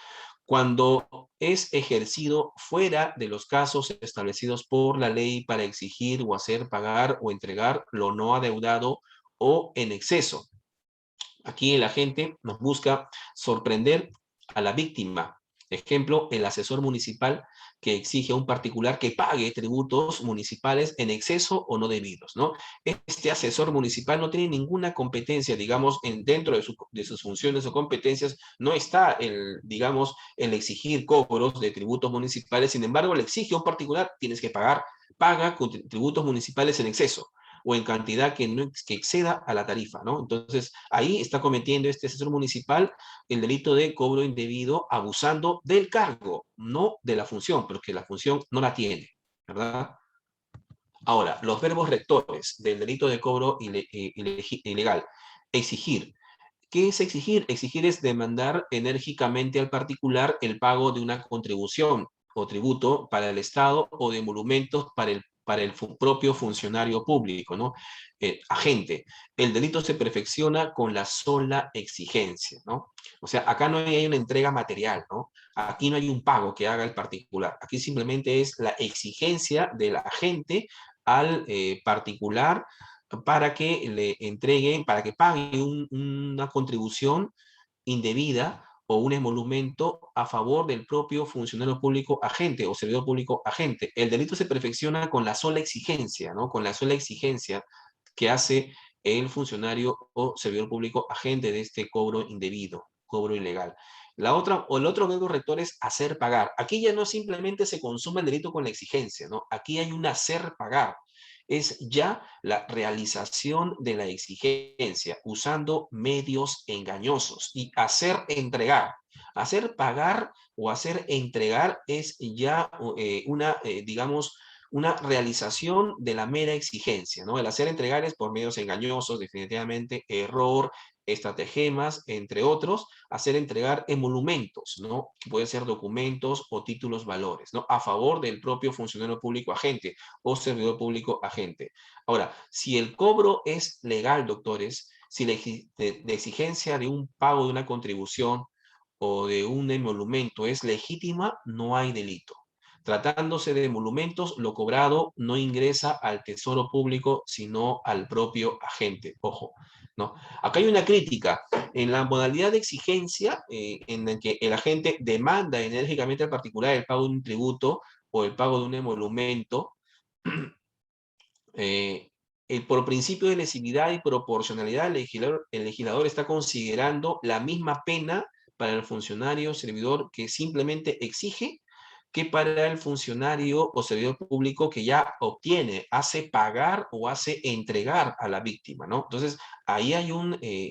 Cuando es ejercido fuera de los casos establecidos por la ley para exigir o hacer pagar o entregar lo no adeudado o en exceso. Aquí el agente nos busca sorprender a la víctima. Ejemplo, el asesor municipal que exige a un particular que pague tributos municipales en exceso o no debidos, ¿no? Este asesor municipal no tiene ninguna competencia, digamos, dentro de sus funciones o competencias, no está digamos, el exigir cobros de tributos municipales, sin embargo, le exige a un particular, tienes que pagar, paga con tributos municipales en exceso o en cantidad que exceda a la tarifa, ¿no? Entonces, ahí está cometiendo este asesor municipal el delito de cobro indebido abusando del cargo, no de la función, porque la función no la tiene, ¿verdad? Ahora, los verbos rectores del delito de cobro ilegal. Exigir. ¿Qué es exigir? Exigir es demandar enérgicamente al particular el pago de una contribución o tributo para el Estado o de emolumentos para el propio funcionario público, ¿no? Agente. El delito se perfecciona con la sola exigencia, ¿no? O sea, acá no hay una entrega material, ¿no? Aquí no hay un pago que haga el particular. Aquí simplemente es la exigencia del agente al particular para que le entreguen, para que pague una contribución indebida o un emolumento a favor del propio funcionario público agente o servidor público agente. El delito se perfecciona con la sola exigencia, ¿no? Con la sola exigencia que hace el funcionario o servidor público agente de este cobro indebido, cobro ilegal. La otra, o el otro verbo rector es hacer pagar. Aquí ya no simplemente se consume el delito con la exigencia, ¿no? Aquí hay un hacer pagar. Es ya la realización de la exigencia usando medios engañosos y hacer entregar. Hacer pagar o hacer entregar es ya digamos, una realización de la mera exigencia, ¿no? El hacer entregar es por medios engañosos, definitivamente, error, estratagemas, entre otros, hacer entregar emolumentos, ¿no? Puede ser documentos o títulos valores, ¿no? A favor del propio funcionario público agente o servidor público agente. Ahora, si el cobro es legal, doctores, si la exigencia de un pago de una contribución o de un emolumento es legítima, no hay delito. Tratándose de emolumentos, lo cobrado no ingresa al tesoro público, sino al propio agente. Ojo, ¿no? Acá hay una crítica. En la modalidad de exigencia, en la que el agente demanda enérgicamente al particular el pago de un tributo o el pago de un emolumento, por principio de lesividad y proporcionalidad, el legislador está considerando la misma pena para el funcionario servidor que simplemente exige que para el funcionario o servidor público que ya obtiene, hace pagar o hace entregar a la víctima, ¿no? Entonces, ahí hay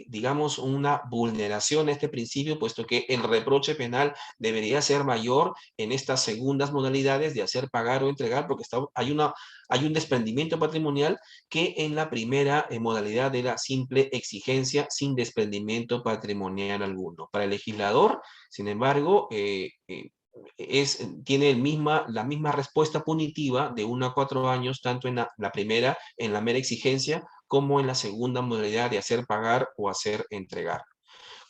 digamos, una vulneración a este principio, puesto que el reproche penal debería ser mayor en estas segundas modalidades de hacer pagar o entregar, porque hay un desprendimiento patrimonial que en la primera modalidad de la simple exigencia sin desprendimiento patrimonial alguno. Para el legislador, sin embargo, tiene la misma respuesta punitiva de 1 a 4 años, tanto en la primera, en la mera exigencia, como en la segunda modalidad de hacer pagar o hacer entregar.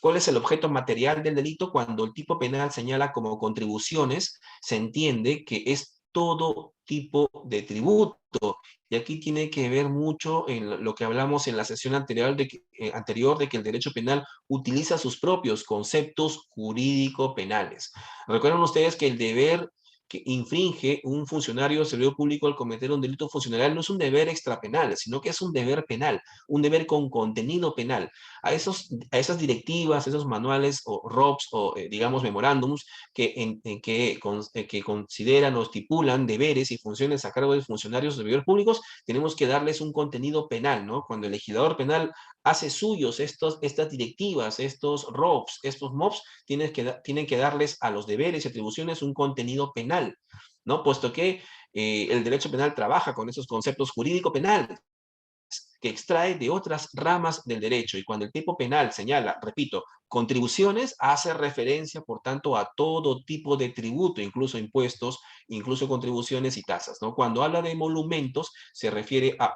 ¿Cuál es el objeto material del delito? Cuando el tipo penal señala como contribuciones, se entiende que es todo tipo de tributo. Y aquí tiene que ver mucho en lo que hablamos en la sesión anterior de que el derecho penal utiliza sus propios conceptos jurídico-penales. Recuerden ustedes que el deber que infringe un funcionario o servidor público al cometer un delito funcional no es un deber extrapenal, sino que es un deber penal, un deber con contenido penal. A esas directivas, esos manuales o ROPS o, digamos, memorándums que consideran o estipulan deberes y funciones a cargo de funcionarios o servidores públicos, tenemos que darles un contenido penal, ¿no? Cuando el legislador penal hace suyos estas directivas, estos ROPS, estos MOPS, tienen que darles a los deberes y atribuciones un contenido penal, ¿no? Puesto que el derecho penal trabaja con esos conceptos jurídico-penales que extrae de otras ramas del derecho. Y cuando el tipo penal señala, repito, contribuciones, hace referencia, por tanto, a todo tipo de tributo, incluso impuestos, incluso contribuciones y tasas, ¿no? Cuando habla de emolumentos, se refiere a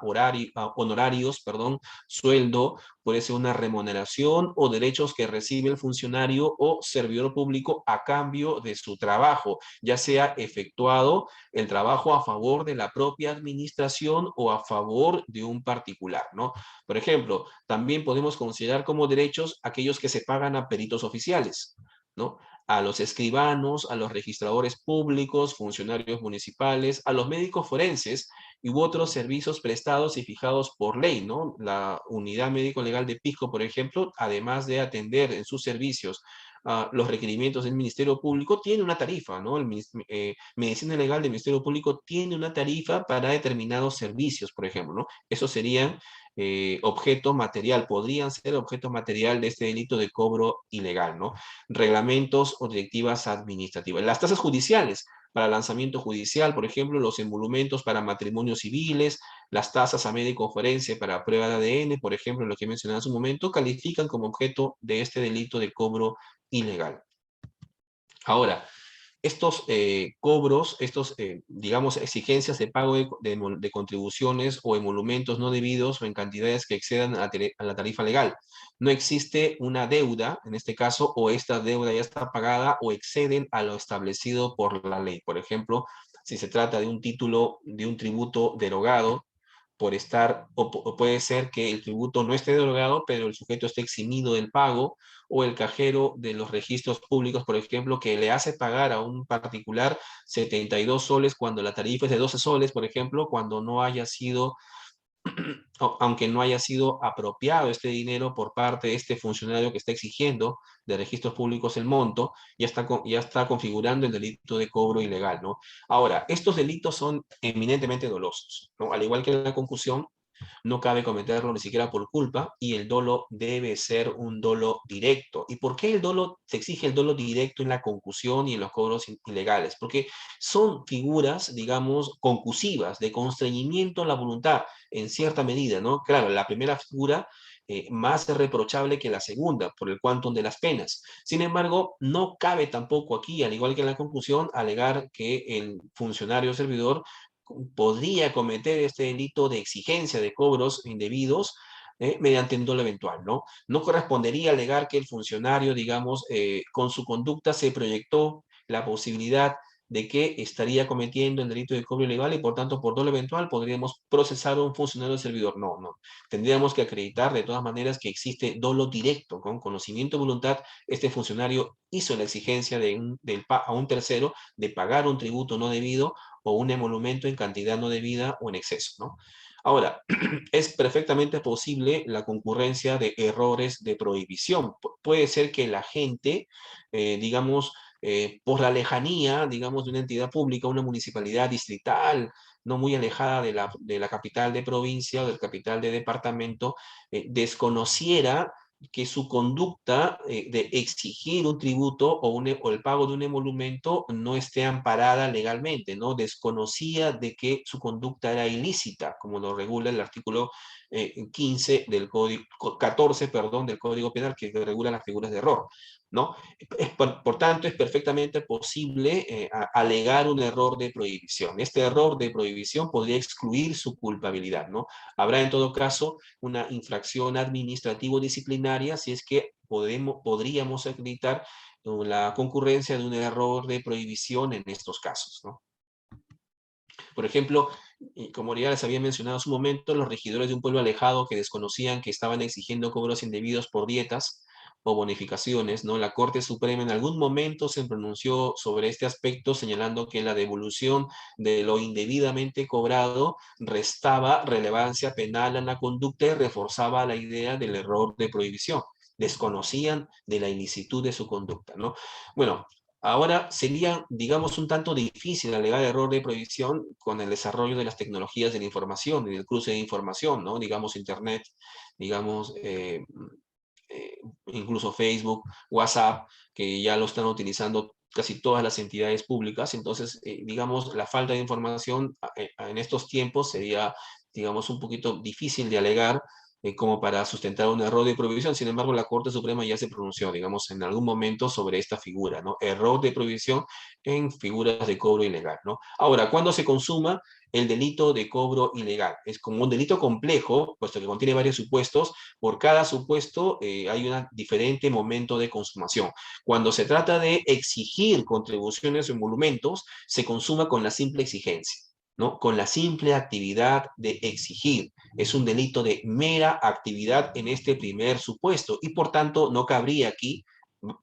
honorarios, perdón, sueldo, puede ser una remuneración o derechos que recibe el funcionario o servidor público a cambio de su trabajo, ya sea efectuado el trabajo a favor de la propia administración o a favor de un particular, ¿no? Por ejemplo, también podemos considerar como derechos aquellos que se pagan a peritos oficiales, ¿no? A los escribanos, a los registradores públicos, funcionarios municipales, a los médicos forenses y u otros servicios prestados y fijados por ley, ¿no? La unidad médico-legal de Pisco, por ejemplo, además de atender en sus servicios los requerimientos del Ministerio Público, tiene una tarifa, ¿no? Medicina Legal del Ministerio Público tiene una tarifa para determinados servicios, por ejemplo, ¿no? Eso serían objeto material, podrían ser objeto material de este delito de cobro ilegal, ¿no? Reglamentos o directivas administrativas. Las tasas judiciales para lanzamiento judicial, por ejemplo, los emolumentos para matrimonios civiles, las tasas a médico forense para prueba de ADN, por ejemplo, lo que mencioné hace un momento, califican como objeto de este delito de cobro ilegal. Ahora, estos cobros, digamos, exigencias de pago de contribuciones o emolumentos no debidos o en cantidades que excedan a la tarifa legal. No existe una deuda, en este caso, o esta deuda ya está pagada o exceden a lo establecido por la ley. Por ejemplo, si se trata de un título, de un tributo derogado, por estar, o puede ser que el tributo no esté derogado, pero el sujeto esté eximido del pago, o el cajero de los registros públicos, por ejemplo, que le hace pagar a un particular 72 soles cuando la tarifa es de 12 soles, por ejemplo, cuando no haya sido, aunque no haya sido apropiado este dinero por parte de este funcionario que está exigiendo de registros públicos el monto, ya está configurando el delito de cobro ilegal, ¿no? Ahora, estos delitos son eminentemente dolosos, ¿no? Al igual que la concusión, no cabe cometerlo ni siquiera por culpa y el dolo debe ser un dolo directo. ¿Y por qué se exige el dolo directo en la concusión y en los cobros ilegales? Porque son figuras, digamos, concusivas, de constreñimiento a la voluntad, en cierta medida, ¿no? Claro, la primera figura más reprochable que la segunda, por el quantum de las penas. Sin embargo, no cabe tampoco aquí, al igual que en la conclusión, alegar que el funcionario servidor podría cometer este delito de exigencia de cobros indebidos mediante un dolo eventual, ¿no? No correspondería alegar que el funcionario, digamos, con su conducta se proyectó la posibilidad de que estaría cometiendo el delito de cobro ilegal y por tanto por dolo eventual podríamos procesar a un funcionario servidor. No, no. Tendríamos que acreditar de todas maneras que existe dolo directo, con conocimiento y voluntad. Este funcionario hizo la exigencia a un tercero de pagar un tributo no debido o un emolumento en cantidad no debida o en exceso, ¿no? Ahora, es perfectamente posible la concurrencia de errores de prohibición. Puede ser que la gente, digamos, por la lejanía, digamos, de una entidad pública, una municipalidad distrital, no muy alejada de la capital de provincia o del capital de departamento, desconociera que su conducta de exigir un tributo o el pago de un emolumento no esté amparada legalmente, ¿no? Desconocía de que su conducta era ilícita, como lo regula el artículo 15 del Código, 14, perdón, del Código Penal, que regula las figuras de error. ¿no? Por tanto, es perfectamente posible alegar un error de prohibición. Este error de prohibición podría excluir su culpabilidad, ¿no? Habrá en todo caso una infracción administrativo-disciplinaria si es que podríamos acreditar la concurrencia de un error de prohibición en estos casos, ¿no? Por ejemplo, y como ya les había mencionado hace un momento, los regidores de un pueblo alejado que desconocían que estaban exigiendo cobros indebidos por dietas o bonificaciones, ¿no? La Corte Suprema en algún momento se pronunció sobre este aspecto, señalando que la devolución de lo indebidamente cobrado restaba relevancia penal a la conducta y reforzaba la idea del error de prohibición. Desconocían de la ilicitud de su conducta, ¿no? Bueno, ahora sería, digamos, un tanto difícil alegar error de prohibición con el desarrollo de las tecnologías de la información y del cruce de información, ¿no? Digamos, Internet, digamos, incluso Facebook, WhatsApp, que ya lo están utilizando casi todas las entidades públicas. Entonces, digamos, la falta de información en estos tiempos sería, digamos, un poquito difícil de alegar como para sustentar un error de prohibición. Sin embargo, la Corte Suprema ya se pronunció, digamos, en algún momento sobre esta figura, ¿no? Error de prohibición en figuras de cobro ilegal, ¿no? Ahora, ¿cuándo se consuma el delito de cobro ilegal? Es como un delito complejo, puesto que contiene varios supuestos. Por cada supuesto hay un diferente momento de consumación. Cuando se trata de exigir contribuciones o emolumentos, se consuma con la simple exigencia, ¿no? Con la simple actividad de exigir. Es un delito de mera actividad en este primer supuesto y por tanto no cabría aquí,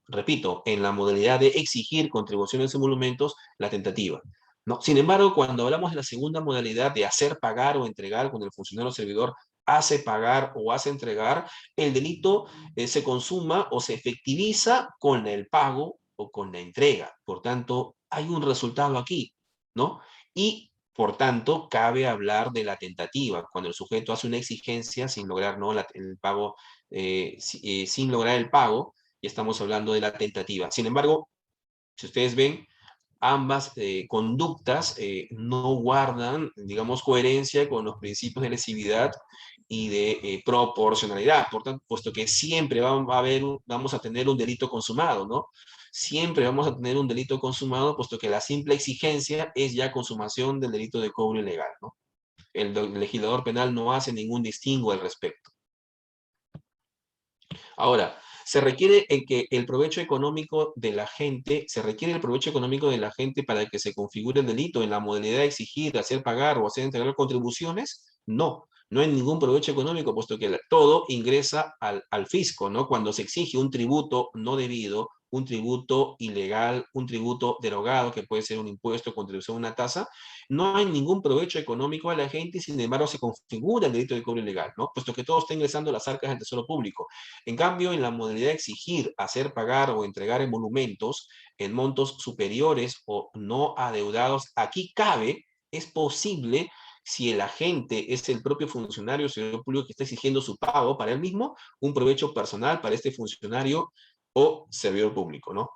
repito, en la modalidad de exigir contribuciones o emolumentos, la tentativa. ¿No? Sin embargo, cuando hablamos de la segunda modalidad de hacer pagar o entregar, cuando el funcionario o servidor hace pagar o hace entregar, el delito se consuma o se efectiviza con el pago o con la entrega. Por tanto, hay un resultado aquí, ¿no? Y por tanto, cabe hablar de la tentativa, cuando el sujeto hace una exigencia sin lograr, ¿no? el pago, sin lograr el pago, y estamos hablando de la tentativa. Sin embargo, si ustedes ven, ambas conductas no guardan, digamos, coherencia con los principios de lesividad y de proporcionalidad, por tanto, puesto que siempre vamos a tener un delito consumado, ¿no? Siempre vamos a tener un delito consumado, puesto que la simple exigencia es ya consumación del delito de cobro ilegal, ¿no? El legislador penal no hace ningún distingo al respecto. Ahora, se requiere que el provecho económico de la gente, se requiere el provecho económico de la gente para que se configure el delito en la modalidad de exigir, hacer pagar o hacer entregar contribuciones. No, no hay ningún provecho económico, puesto que todo ingresa al fisco, ¿no? Cuando se exige un tributo no debido, un tributo ilegal, un tributo derogado, que puede ser un impuesto, contribución, una tasa, no hay ningún provecho económico a la gente y sin embargo se configura el delito de cobro ilegal, ¿no? Puesto que todo está ingresando a las arcas del tesoro público. En cambio, en la modalidad de exigir, hacer pagar o entregar emolumentos en montos superiores o no adeudados, aquí cabe, es posible, si el agente es el propio funcionario o servidor público que está exigiendo su pago para él mismo, un provecho personal para este funcionario o servidor público, ¿no?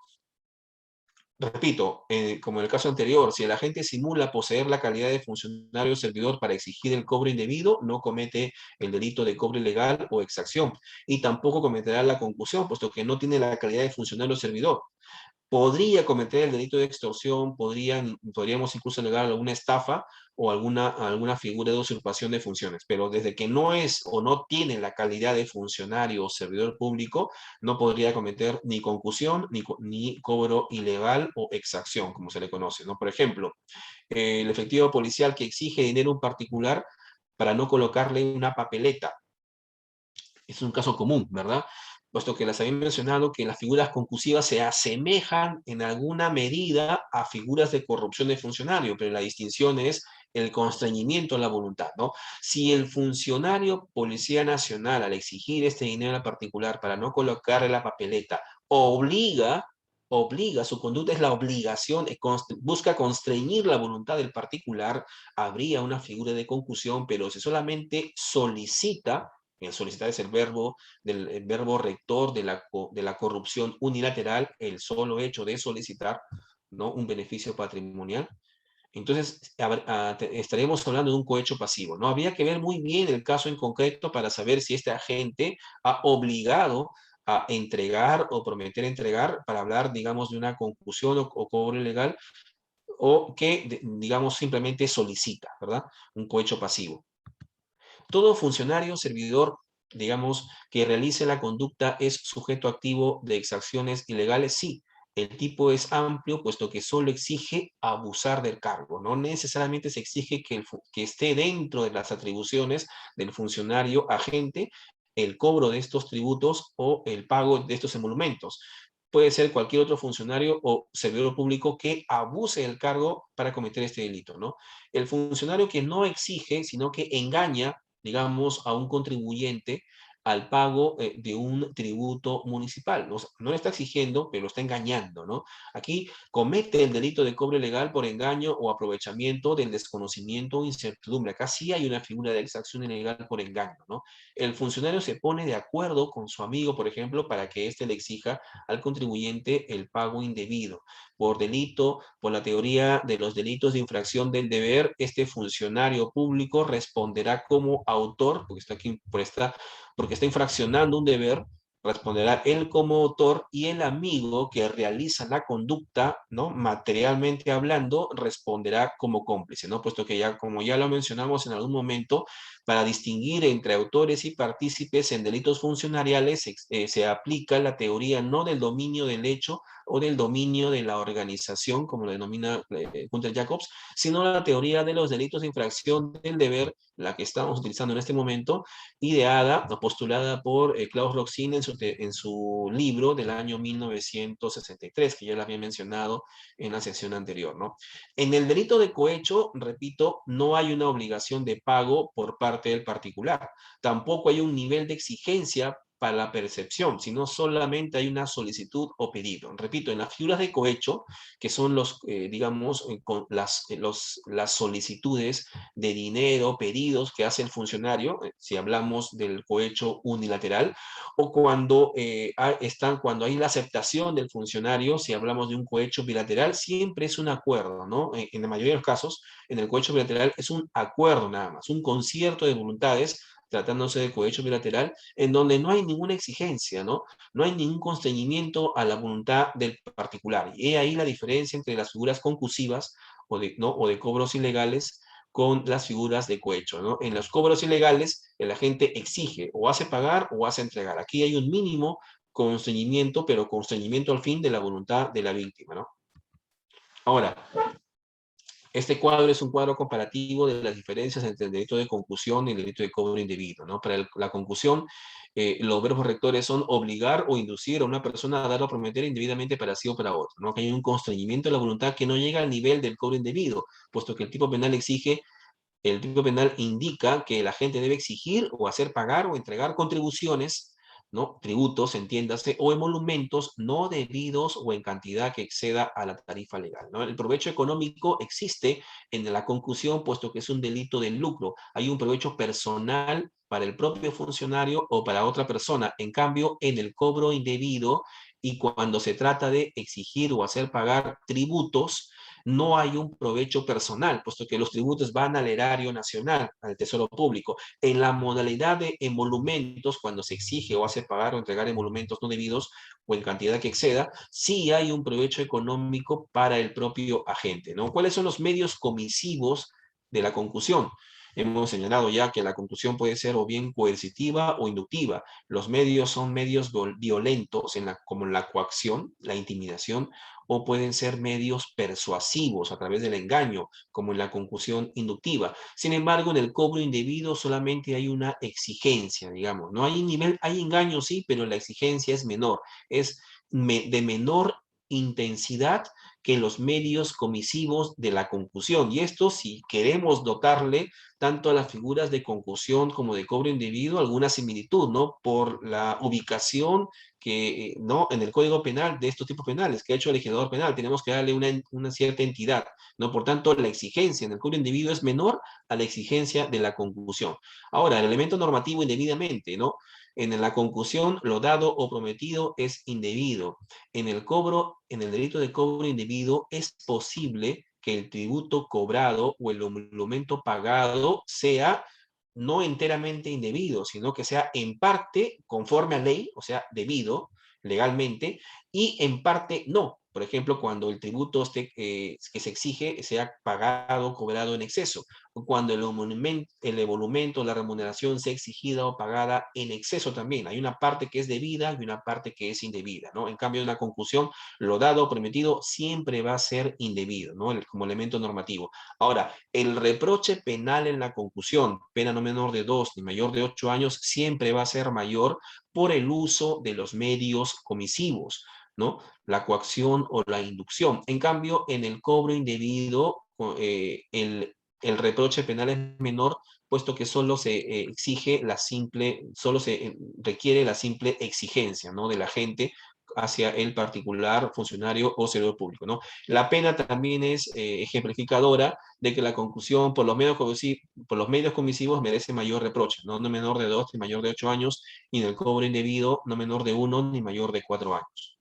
Repito, como en el caso anterior, si el agente simula poseer la calidad de funcionario o servidor para exigir el cobro indebido, no comete el delito de cobro ilegal o exacción, y tampoco cometerá la concusión, puesto que no tiene la calidad de funcionario o servidor. Podría cometer el delito de extorsión, podríamos incluso alegar alguna estafa o alguna figura de usurpación de funciones, pero desde que no es o no tiene la calidad de funcionario o servidor público, no podría cometer ni concusión ni cobro ilegal o exacción, como se le conoce, ¿no? Por ejemplo, el efectivo policial que exige dinero a un particular para no colocarle una papeleta. Es un caso común, ¿verdad? Puesto que las había mencionado que las figuras concursivas se asemejan en alguna medida a figuras de corrupción de funcionario, pero la distinción es el constreñimiento a la voluntad, ¿no? Si el funcionario Policía Nacional, al exigir este dinero en particular para no colocarle la papeleta, obliga, su conducta es la obligación, busca constreñir la voluntad del particular, habría una figura de concusión, pero si solamente solicita, el solicitar es el verbo rector de la corrupción unilateral, el solo hecho de solicitar, ¿no? Un beneficio patrimonial. Entonces, estaríamos hablando de un cohecho pasivo, ¿no? Habría que ver muy bien el caso en concreto para saber si este agente ha obligado a entregar o prometer entregar para hablar, digamos, de una concusión o cobro ilegal, o que, digamos, simplemente solicita, ¿verdad? Un cohecho pasivo. Todo funcionario, servidor, digamos, que realice la conducta es sujeto activo de exacciones ilegales, sí. El tipo es amplio, puesto que solo exige abusar del cargo. No necesariamente se exige que esté dentro de las atribuciones del funcionario agente el cobro de estos tributos o el pago de estos emolumentos. Puede ser cualquier otro funcionario o servidor público que abuse del cargo para cometer este delito, ¿no? El funcionario que no exige, sino que engaña, digamos, a un contribuyente al pago de un tributo municipal. ¿No? No le está exigiendo, pero lo está engañando, ¿no? Aquí comete el delito de cobro ilegal por engaño o aprovechamiento del desconocimiento o incertidumbre. Acá sí hay una figura de exacción ilegal por engaño, ¿no? El funcionario se pone de acuerdo con su amigo, por ejemplo, para que éste le exija al contribuyente el pago indebido. Por delito, por la teoría de los delitos de infracción del deber, este funcionario público responderá como autor, porque está infraccionando un deber, responderá él como autor y el amigo que realiza la conducta, ¿no? Materialmente hablando, responderá como cómplice, ¿no? Puesto que ya, como ya lo mencionamos en algún momento, para distinguir entre autores y partícipes en delitos funcionariales se aplica la teoría no del dominio del hecho o del dominio de la organización, como lo denomina Gunther Jacobs, sino la teoría de los delitos de infracción del deber, la que estamos utilizando en este momento, ideada o postulada por Klaus Roxin en su libro del año 1963, que ya lo había mencionado en la sesión anterior, ¿no? En el delito de cohecho, repito, no hay una obligación de pago por parte del particular. Tampoco hay un nivel de exigencia para la percepción, sino solamente hay una solicitud o pedido. Repito, en las figuras de cohecho, que son digamos, las solicitudes de dinero, pedidos que hace el funcionario, si hablamos del cohecho unilateral, o cuando hay la aceptación del funcionario, si hablamos de un cohecho bilateral, siempre es un acuerdo, ¿no? En la mayoría de los casos, en el cohecho bilateral es un acuerdo nada más, un concierto de voluntades tratándose de cohecho bilateral, en donde no hay ninguna exigencia, ¿no? No hay ningún constreñimiento a la voluntad del particular. Y he ahí la diferencia entre las figuras concusivas o de cobros ilegales con las figuras de cohecho, ¿no? En los cobros ilegales, el agente exige o hace pagar o hace entregar. Aquí hay un mínimo constreñimiento, pero constreñimiento al fin de la voluntad de la víctima, ¿no? Ahora, este cuadro es un cuadro comparativo de las diferencias entre el delito de concusión y el delito de cobro indebido, ¿no? Para la concusión, los verbos rectores son obligar o inducir a una persona a dar o prometer indebidamente para sí o para otro, ¿no? Que hay un constreñimiento de la voluntad que no llega al nivel del cobro indebido, puesto que el tipo penal indica que la gente debe exigir o hacer pagar o entregar contribuciones, ¿no? Tributos, entiéndase, o emolumentos no debidos o en cantidad que exceda a la tarifa legal, ¿no? El provecho económico existe en la concusión, puesto que es un delito de lucro. Hay un provecho personal para el propio funcionario o para otra persona. En cambio, en el cobro indebido y cuando se trata de exigir o hacer pagar tributos, no hay un provecho personal, puesto que los tributos van al erario nacional, al tesoro público. En la modalidad de emolumentos, cuando se exige o hace pagar o entregar emolumentos no debidos o en cantidad que exceda, sí hay un provecho económico para el propio agente, ¿no? ¿Cuáles son los medios comisivos de la concusión? Hemos señalado ya que la concusión puede ser o bien coercitiva o inductiva. Los medios son medios violentos, como la coacción, la intimidación, o pueden ser medios persuasivos a través del engaño, como en la concusión inductiva. Sin embargo, en el cobro indebido solamente hay una exigencia, digamos. No hay nivel, hay engaño, sí, pero la exigencia es menor, es de menor intensidad que los medios comisivos de la concusión. Y esto, si queremos dotarle tanto a las figuras de concusión como de cobro indebido alguna similitud, ¿no? Por la ubicación que, ¿no? En el Código Penal de estos tipos penales que ha hecho el legislador penal, tenemos que darle una cierta entidad, ¿no? Por tanto, la exigencia en el cobro indebido es menor a la exigencia de la concusión. Ahora, el elemento normativo indebidamente, ¿no? En la concusión, lo dado o prometido es indebido. En el cobro, en el delito de cobro indebido, es posible que el tributo cobrado o el emolumento pagado sea no enteramente indebido, sino que sea en parte conforme a ley, o sea, debido legalmente, y en parte no. Por ejemplo, cuando el tributo que se exige sea pagado, cobrado en exceso, o cuando el emolumento, la remuneración sea exigida o pagada en exceso también. Hay una parte que es debida y una parte que es indebida, ¿no? En cambio, en la conclusión, lo dado o permitido siempre va a ser indebido, ¿no? Como elemento normativo. Ahora, el reproche penal en la concusión, pena no menor de 2 ni mayor de 8 años, siempre va a ser mayor por el uso de los medios comisivos, ¿no? La coacción o la inducción. En cambio, en el cobro indebido, el reproche penal es menor, puesto que solo se exige la simple, solo se requiere la simple exigencia, ¿no? De la gente hacia el particular funcionario o servidor público, ¿no? La pena también es ejemplificadora de que la conclusión por los medios comisivos merece mayor reproche, ¿no? No menor de 2 ni mayor de 8 años, y en el cobro indebido no menor de 1 ni mayor de 4 años.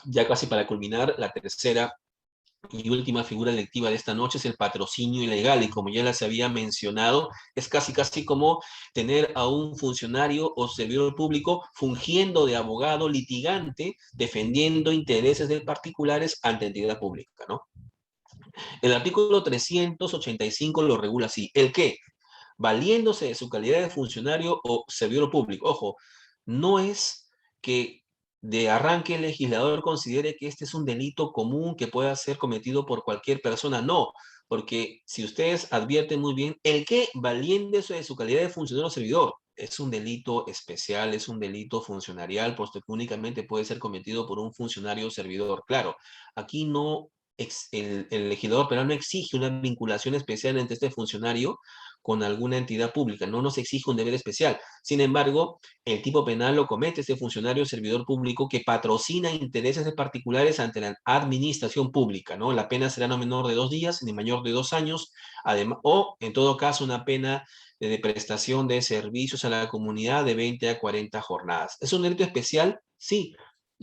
Ya casi para culminar, la tercera y última figura delictiva de esta noche es el patrocinio ilegal, y como ya les había mencionado, es casi como tener a un funcionario o servidor público fungiendo de abogado litigante, defendiendo intereses de particulares ante entidad pública, ¿no? El artículo 385 lo regula así: el que, valiéndose de su calidad de funcionario o servidor público, ojo, no es que de arranque el legislador considere que este es un delito común que pueda ser cometido por cualquier persona, no, porque si ustedes advierten muy bien, el que, valiéndose de su calidad de funcionario o servidor, es un delito especial, es un delito funcionarial, puesto que únicamente puede ser cometido por un funcionario o servidor. Claro, aquí no, el legislador penal no exige una vinculación especial entre este funcionario con alguna entidad pública, no nos exige un deber especial. Sin embargo, el tipo penal lo comete este funcionario o servidor público que patrocina intereses de particulares ante la administración pública, ¿no? La pena será no menor de 2 días ni mayor de 2 años, además, o en todo caso una pena de prestación de servicios a la comunidad de 20 a 40 jornadas. ¿Es un delito especial? Sí.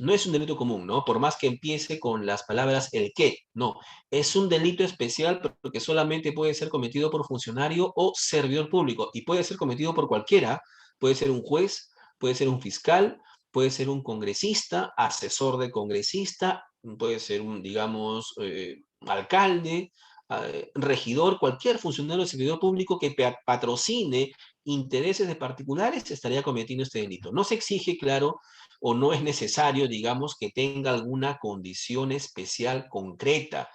No es un delito común, ¿no? Por más que empiece con las palabras el qué, no. Es un delito especial porque solamente puede ser cometido por funcionario o servidor público, y puede ser cometido por cualquiera. Puede ser un juez, puede ser un fiscal, puede ser un congresista, asesor de congresista, puede ser un, digamos, alcalde, regidor, cualquier funcionario o servidor público que patrocine intereses de particulares estaría cometiendo este delito. No se exige, claro, o no es necesario, digamos, que tenga alguna condición especial concreta,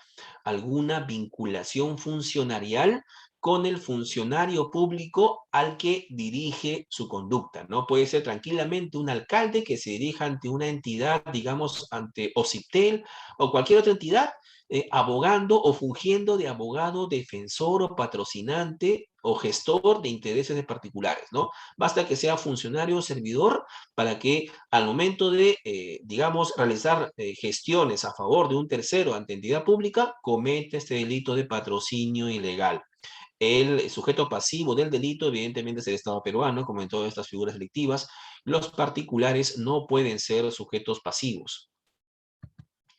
alguna vinculación funcionarial con el funcionario público al que dirige su conducta, ¿no? Puede ser tranquilamente un alcalde que se dirija ante una entidad, digamos, ante OCIPTEL o cualquier otra entidad, abogando o fungiendo de abogado, defensor o patrocinante o gestor de intereses de particulares, ¿no? Basta que sea funcionario o servidor para que al momento de, digamos, realizar gestiones a favor de un tercero ante entidad pública, cometa este delito de patrocinio ilegal. El sujeto pasivo del delito, evidentemente, es el Estado peruano, como en todas estas figuras delictivas. Los particulares no pueden ser sujetos pasivos.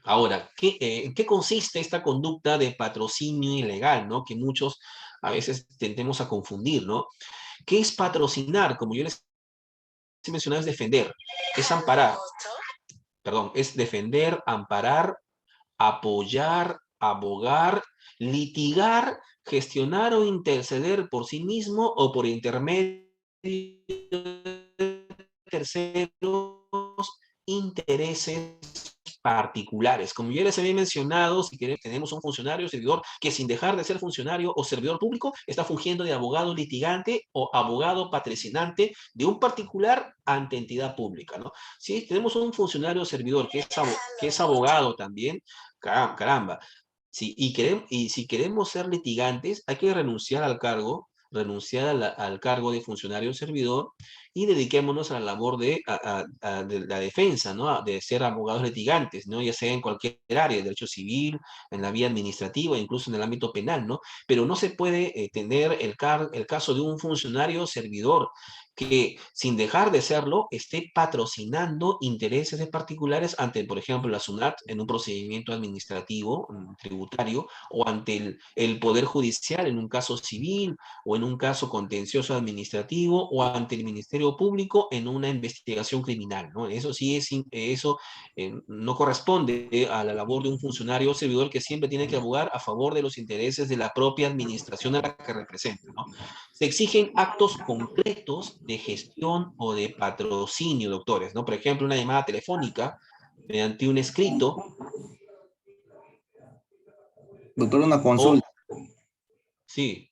Ahora, ¿en qué consiste esta conducta de patrocinio ilegal, ¿no? Que muchos a veces tendemos a confundir, ¿no? ¿Qué es patrocinar? Como yo les he mencionado, es defender, es amparar, perdón, es defender, amparar, apoyar, abogar, litigar, gestionar o interceder por sí mismo o por intermedio de terceros intereses particulares. Como ya les había mencionado, si tenemos un funcionario o servidor que, sin dejar de ser funcionario o servidor público, está fungiendo de abogado litigante o abogado patrocinante de un particular ante entidad pública, ¿no? Si tenemos un funcionario o servidor que es abogado también, caramba. Sí, y si queremos ser litigantes, hay que renunciar al cargo, al cargo de funcionario o servidor, y dediquémonos a la labor de la defensa, ¿no? De ser abogados litigantes, ¿no? Ya sea en cualquier área, derecho civil, en la vía administrativa, incluso en el ámbito penal, ¿no? Pero no se puede tener el caso de un funcionario o servidor que sin dejar de serlo esté patrocinando intereses de particulares ante, por ejemplo, la SUNAT en un procedimiento administrativo, tributario, o ante el Poder Judicial en un caso civil o en un caso contencioso administrativo o ante el Ministerio Público en una investigación criminal, ¿no? Eso sí es, eso no corresponde a la labor de un funcionario o servidor que siempre tiene que abogar a favor de los intereses de la propia administración a la que representa, ¿no? Se exigen actos concretos de gestión o de patrocinio, doctores, ¿no? Por ejemplo, una llamada telefónica mediante un escrito. Doctor, una O, consulta. sí.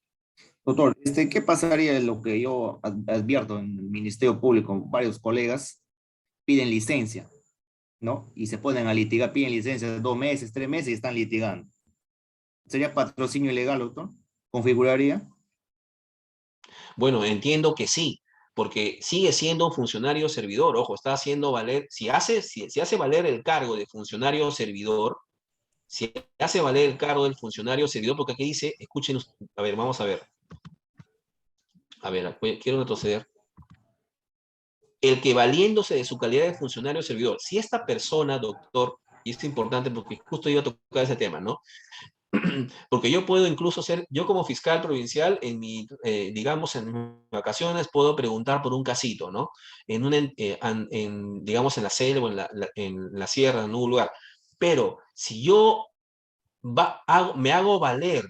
Doctor, ¿qué pasaría de lo que yo advierto en el Ministerio Público? Varios colegas piden licencia, ¿no? Y se ponen a litigar, piden licencia de 2 meses, 3 meses y están litigando. ¿Sería patrocinio ilegal, doctor? ¿Configuraría? Bueno, entiendo que sí, porque sigue siendo un funcionario servidor. Ojo, está haciendo valer, si hace valer el cargo de funcionario servidor, si hace valer el cargo del funcionario servidor, porque aquí dice, escuchen, a ver, vamos a ver. A ver, quiero retroceder. El que valiéndose de su calidad de funcionario servidor, si esta persona, doctor, y es importante porque justo iba a tocar ese tema, ¿no? Porque yo puedo incluso ser, yo como fiscal provincial, digamos, en mis vacaciones, puedo preguntar por un casito, ¿no? Digamos, en la selva, en la sierra, en un lugar. Pero si yo me hago valer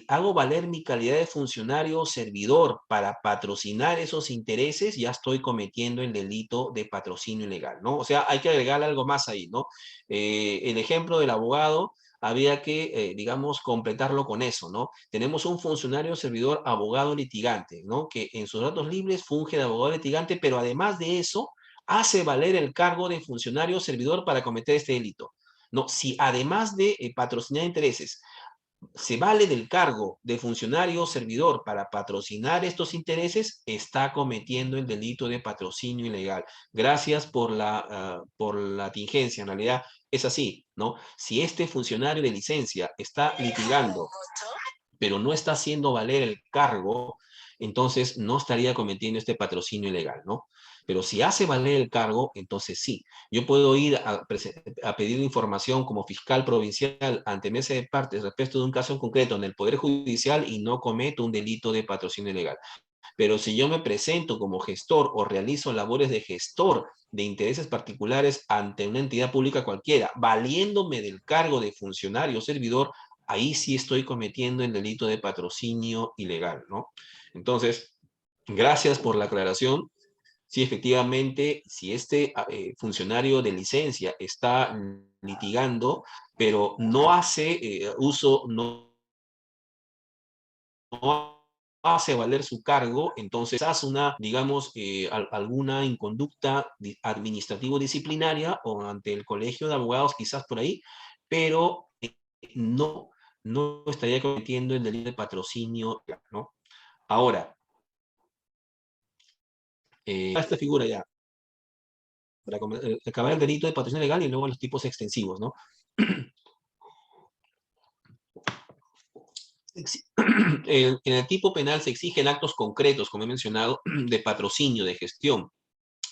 hago valer mi calidad de funcionario o servidor para patrocinar esos intereses, ya estoy cometiendo el delito de patrocinio ilegal, ¿no? O sea, hay que agregar algo más ahí, ¿no? El ejemplo del abogado había que, digamos, completarlo con eso, ¿no? Tenemos un funcionario servidor abogado litigante, ¿no? Que en sus ratos libres funge de abogado litigante, pero además de eso, hace valer el cargo de funcionario servidor para cometer este delito. No, si además de patrocinar intereses, se vale del cargo de funcionario o servidor para patrocinar estos intereses, está cometiendo el delito de patrocinio ilegal. Gracias por la tingencia, en realidad es así, ¿no? Si este funcionario de licencia está litigando, pero no está haciendo valer el cargo, entonces no estaría cometiendo este patrocinio ilegal, ¿no? Pero si hace valer el cargo, entonces sí. Yo puedo ir a pedir información como fiscal provincial ante mesa de partes respecto de un caso en concreto en el Poder Judicial y no cometo un delito de patrocinio ilegal. Pero si yo me presento como gestor o realizo labores de gestor de intereses particulares ante una entidad pública cualquiera, valiéndome del cargo de funcionario o servidor, ahí sí estoy cometiendo el delito de patrocinio ilegal, ¿no? Entonces, gracias por la aclaración. Sí, efectivamente, si este funcionario de licencia está litigando, pero no hace uso, no hace valer su cargo, entonces hace una, digamos, alguna inconducta administrativo-disciplinaria o ante el colegio de abogados, quizás por ahí, pero no, no estaría cometiendo el delito de patrocinio, ¿no? Ahora, esta figura ya, para acabar el delito de patrocinio legal y luego los tipos extensivos, ¿no? En el tipo penal se exigen actos concretos, como he mencionado, de patrocinio, de gestión,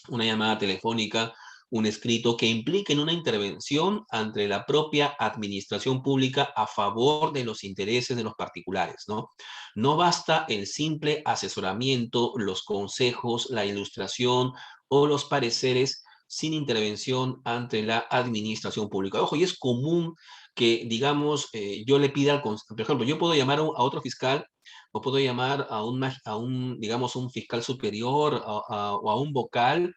una llamada telefónica, un escrito que impliquen una intervención ante la propia administración pública a favor de los intereses de los particulares, ¿no? No basta el simple asesoramiento, los consejos, la ilustración o los pareceres sin intervención ante la administración pública. Ojo, y es común que, digamos, yo le pida, por ejemplo, yo puedo llamar a otro fiscal o puedo llamar digamos, un fiscal superior o a un vocal,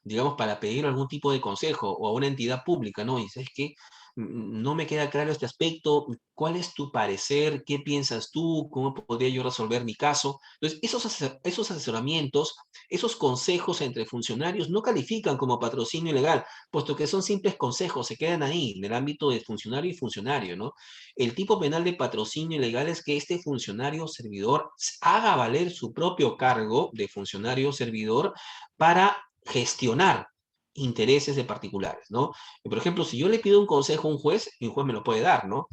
digamos, para pedir algún tipo de consejo o a una entidad pública, ¿no? Y sabes que no me queda claro este aspecto, ¿cuál es tu parecer? ¿Qué piensas tú? ¿Cómo podría yo resolver mi caso? Entonces, esos asesoramientos, esos consejos entre funcionarios no califican como patrocinio ilegal, puesto que son simples consejos, se quedan ahí, en el ámbito de funcionario y funcionario, ¿no? El tipo penal de patrocinio ilegal es que este funcionario servidor haga valer su propio cargo de funcionario servidor para gestionar, intereses de particulares, ¿no? Por ejemplo, si yo le pido un consejo a un juez me lo puede dar, ¿no?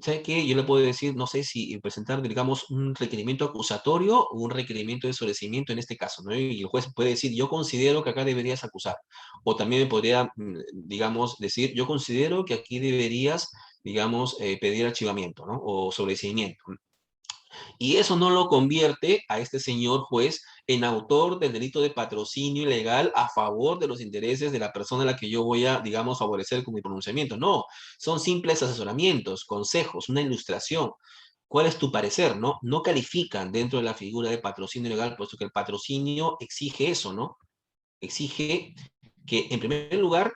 ¿Sabe qué? Yo le puedo decir, no sé si presentar, digamos, un requerimiento acusatorio o un requerimiento de sobreseimiento en este caso, ¿no? Y el juez puede decir, yo considero que acá deberías acusar. O también me podría, digamos, decir, yo considero que aquí deberías, digamos, pedir archivamiento, ¿no? O sobreseimiento. Y eso no lo convierte a este señor juez en autor del delito de patrocinio ilegal a favor de los intereses de la persona a la que yo voy a, digamos, favorecer con mi pronunciamiento. No, son simples asesoramientos, consejos, una ilustración. ¿Cuál es tu parecer, no? No califican dentro de la figura de patrocinio ilegal, puesto que el patrocinio exige eso, ¿no? Exige que, en primer lugar,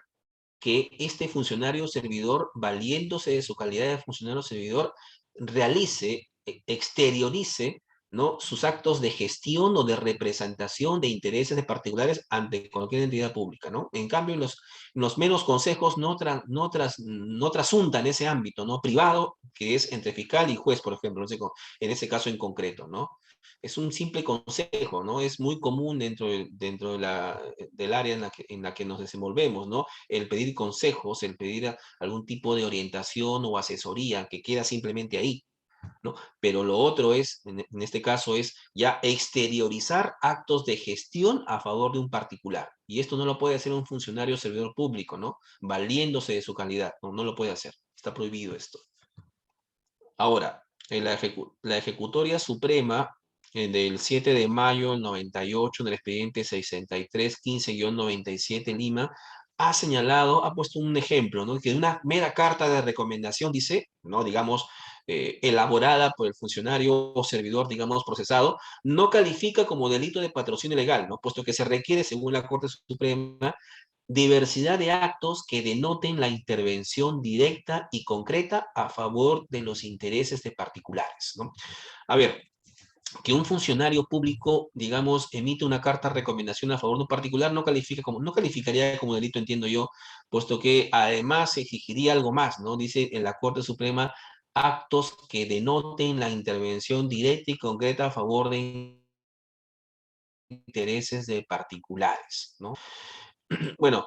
que este funcionario servidor, valiéndose de su calidad de funcionario servidor, realice, exteriorice, ¿no? sus actos de gestión o de representación de intereses de particulares ante cualquier entidad pública, ¿no? En cambio, los menos consejos no trasuntan ese ámbito, ¿no? Privado, que es entre fiscal y juez, por ejemplo, no sé, en ese caso en concreto, ¿no? Es un simple consejo, ¿no? Es muy común dentro del área en la que nos desenvolvemos, ¿no? El pedir consejos, el pedir algún tipo de orientación o asesoría que queda simplemente ahí, ¿no? Pero lo otro es, en este caso, es ya exteriorizar actos de gestión a favor de un particular. Y esto no lo puede hacer un funcionario servidor público, ¿no? Valiéndose de su calidad, ¿no? No lo puede hacer. Está prohibido esto. Ahora, la Ejecutoria Suprema del 7 de mayo del 98, en el expediente 6315-97 Lima, ha señalado, ha puesto un ejemplo, ¿no? Que una mera carta de recomendación, dice, ¿no? Digamos, elaborada por el funcionario o servidor, digamos, procesado, no califica como delito de patrocinio ilegal, ¿no? Puesto que se requiere, según la Corte Suprema, diversidad de actos que denoten la intervención directa y concreta a favor de los intereses de particulares, ¿no? A ver, que un funcionario público, digamos, emite una carta de recomendación a favor de un particular no calificaría como delito, entiendo yo, puesto que además se exigiría algo más, ¿no? Dice en la Corte Suprema, actos que denoten la intervención directa y concreta a favor de intereses de particulares, ¿no? Bueno,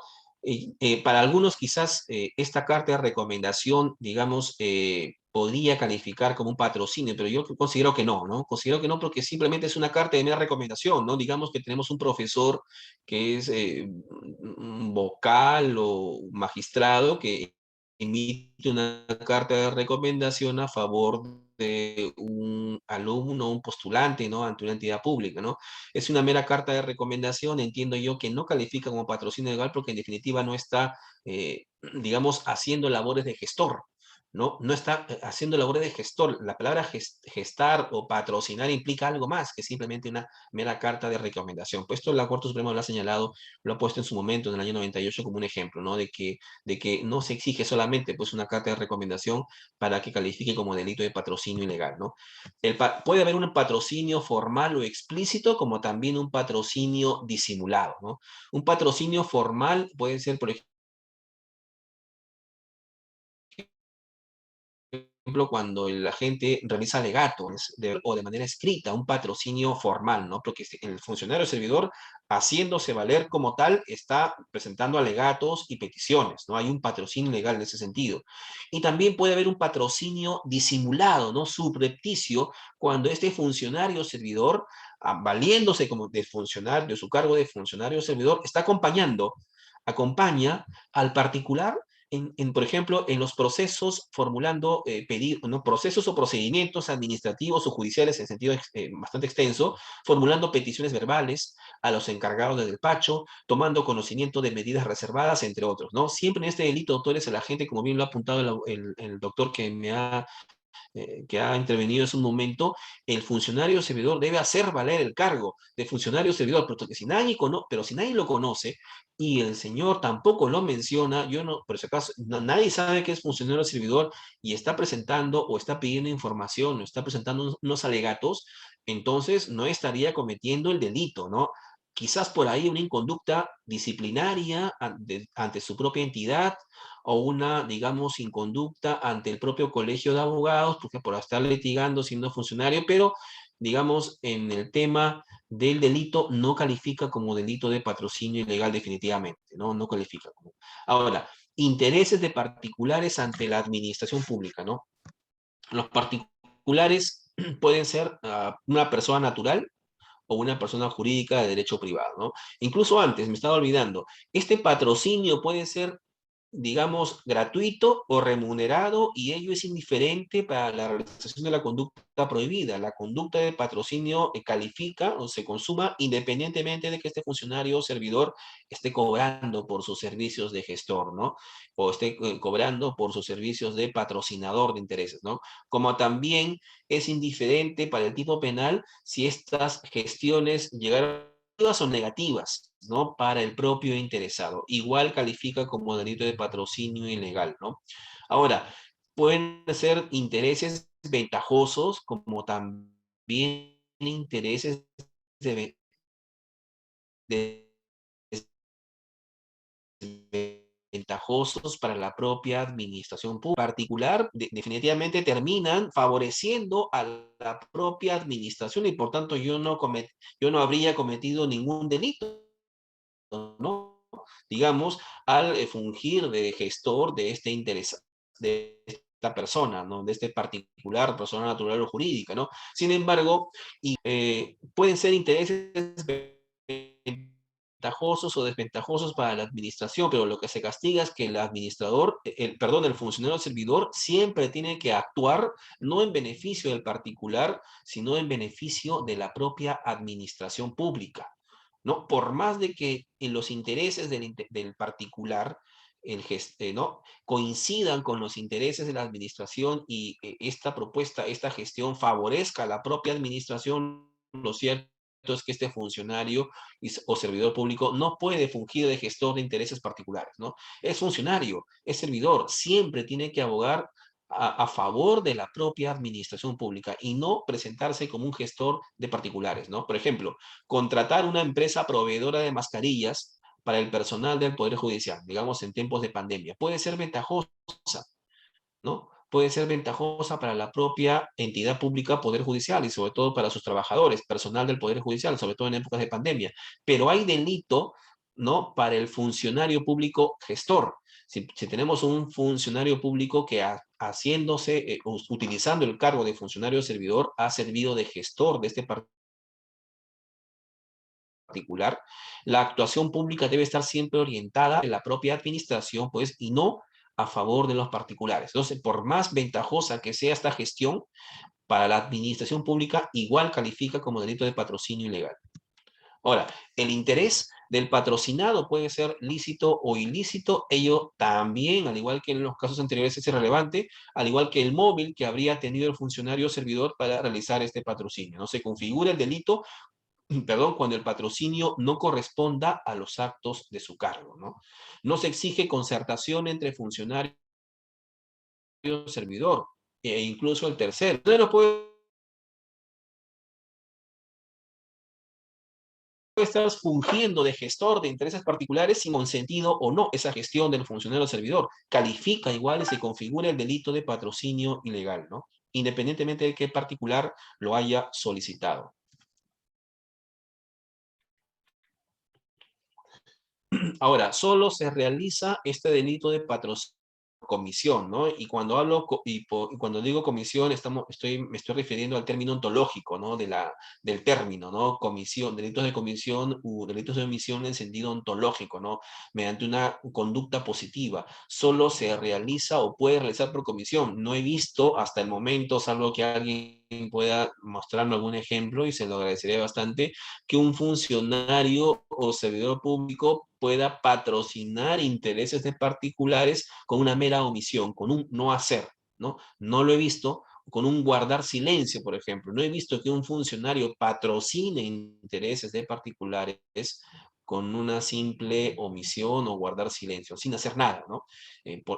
para algunos quizás esta carta de recomendación, digamos, podría calificar como un patrocinio, pero yo considero que no, ¿no? Considero que no porque simplemente es una carta de mera recomendación, ¿no? Digamos que tenemos un profesor que es un vocal o magistrado que emite una carta de recomendación a favor de un alumno, un postulante, ¿no? Ante una entidad pública, ¿no? Es una mera carta de recomendación, entiendo yo que no califica como patrocinio legal porque en definitiva no está, digamos, haciendo labores de gestor, ¿no? No está haciendo labores de gestor. La palabra gestar o patrocinar implica algo más que simplemente una mera carta de recomendación. Pues esto la Corte Suprema lo ha señalado, lo ha puesto en su momento, en el año 98, como un ejemplo, ¿no? De que no se exige solamente pues, una carta de recomendación para que califique como delito de patrocinio ilegal, ¿no? Puede haber un patrocinio formal o explícito, como también un patrocinio disimulado, ¿no? Un patrocinio formal puede ser, por ejemplo, cuando la gente realiza alegatos o de manera escrita, un patrocinio formal, ¿no? Porque el funcionario servidor, haciéndose valer como tal, está presentando alegatos y peticiones, ¿no? Hay un patrocinio legal en ese sentido. Y también puede haber un patrocinio disimulado, ¿no? Subrepticio, cuando este funcionario servidor, valiéndose como de su cargo de funcionario servidor, acompaña al particular por ejemplo, en los procesos formulando ¿no? procesos o procedimientos administrativos o judiciales en sentido bastante extenso, formulando peticiones verbales a los encargados del despacho, tomando conocimiento de medidas reservadas, entre otros, ¿no? Siempre en este delito, doctores, el agente, como bien lo ha apuntado el doctor que ha intervenido en un momento, el funcionario servidor debe hacer valer el cargo de funcionario servidor, pero si nadie lo conoce y el señor tampoco lo menciona, yo no, por si acaso, nadie sabe que es funcionario servidor y está presentando o está pidiendo información o está presentando unos alegatos, entonces no estaría cometiendo el delito, ¿no? Quizás por ahí una inconducta disciplinaria ante su propia entidad, o una, digamos, inconducta ante el propio colegio de abogados, porque por estar litigando siendo funcionario, pero digamos, en el tema del delito, no califica como delito de patrocinio ilegal definitivamente, ¿no? No califica como. Ahora, intereses de particulares ante la administración pública, ¿no? Los particulares pueden ser una persona natural o una persona jurídica de derecho privado, ¿no? Incluso antes, me estaba olvidando, este patrocinio puede ser, digamos, gratuito o remunerado, y ello es indiferente para la realización de la conducta prohibida. La conducta de patrocinio califica o se consuma independientemente de que este funcionario o servidor esté cobrando por sus servicios de gestor, ¿no? O esté cobrando por sus servicios de patrocinador de intereses, ¿no? Como también es indiferente para el tipo penal si estas gestiones llegaron o negativas, ¿no? Para el propio interesado. Igual califica como delito de patrocinio ilegal, ¿no? Ahora, pueden ser intereses ventajosos como también intereses de, de ventajosos para la propia administración pública. En particular, definitivamente terminan favoreciendo a la propia administración y por tanto yo no habría cometido ningún delito, ¿no? Digamos, al fungir de gestor de este interés, de esta persona, ¿no? De este particular, persona natural o jurídica, ¿no? Sin embargo, pueden ser intereses ventajosos o desventajosos para la administración, pero lo que se castiga es que el administrador, el funcionario servidor siempre tiene que actuar no en beneficio del particular, sino en beneficio de la propia administración pública, ¿no? Por más de que en los intereses del particular ¿no? coincidan con los intereses de la administración y esta propuesta, esta gestión favorezca a la propia administración, lo cierto es que este funcionario o servidor público no puede fungir de gestor de intereses particulares, ¿no? Es funcionario, es servidor, siempre tiene que abogar a favor de la propia administración pública y no presentarse como un gestor de particulares, ¿no? Por ejemplo, contratar una empresa proveedora de mascarillas para el personal del Poder Judicial, digamos en tiempos de pandemia, puede ser ventajosa, ¿no? Puede ser ventajosa para la propia entidad pública Poder Judicial y sobre todo para sus trabajadores, personal del Poder Judicial, sobre todo en épocas de pandemia. Pero hay delito, ¿no? Para el funcionario público gestor. Si tenemos un funcionario público que utilizando el cargo de funcionario servidor, ha servido de gestor de este particular, la actuación pública debe estar siempre orientada en la propia administración, pues, y no a favor de los particulares. Entonces, por más ventajosa que sea esta gestión, para la administración pública igual califica como delito de patrocinio ilegal. Ahora, el interés del patrocinado puede ser lícito o ilícito, ello también, al igual que en los casos anteriores, es irrelevante, al igual que el móvil que habría tenido el funcionario servidor para realizar este patrocinio. No se configura el delito, perdón, cuando el patrocinio no corresponda a los actos de su cargo, ¿no? No se exige concertación entre funcionario y servidor, e incluso el tercero. Entonces no puede estar fungiendo de gestor de intereses particulares sin consentido o no esa gestión del funcionario servidor. Califica igual y se configura el delito de patrocinio ilegal, ¿no? Independientemente de qué particular lo haya solicitado. Ahora, solo se realiza este delito de patrocinio comisión, ¿no? Y cuando hablo y cuando digo comisión me estoy refiriendo al término ontológico, ¿no? Del término, ¿no? Comisión, delitos de comisión u delitos de omisión en sentido ontológico, ¿no? Mediante una conducta positiva. Solo se realiza o puede realizar por comisión. No he visto hasta el momento, salvo que alguien pueda mostrarme algún ejemplo, y se lo agradecería bastante, que un funcionario o servidor público pueda patrocinar intereses de particulares con una mera omisión, con un no hacer, ¿no? No lo he visto, con un guardar silencio, por ejemplo. No he visto que un funcionario patrocine intereses de particulares con una simple omisión o guardar silencio, sin hacer nada, ¿no?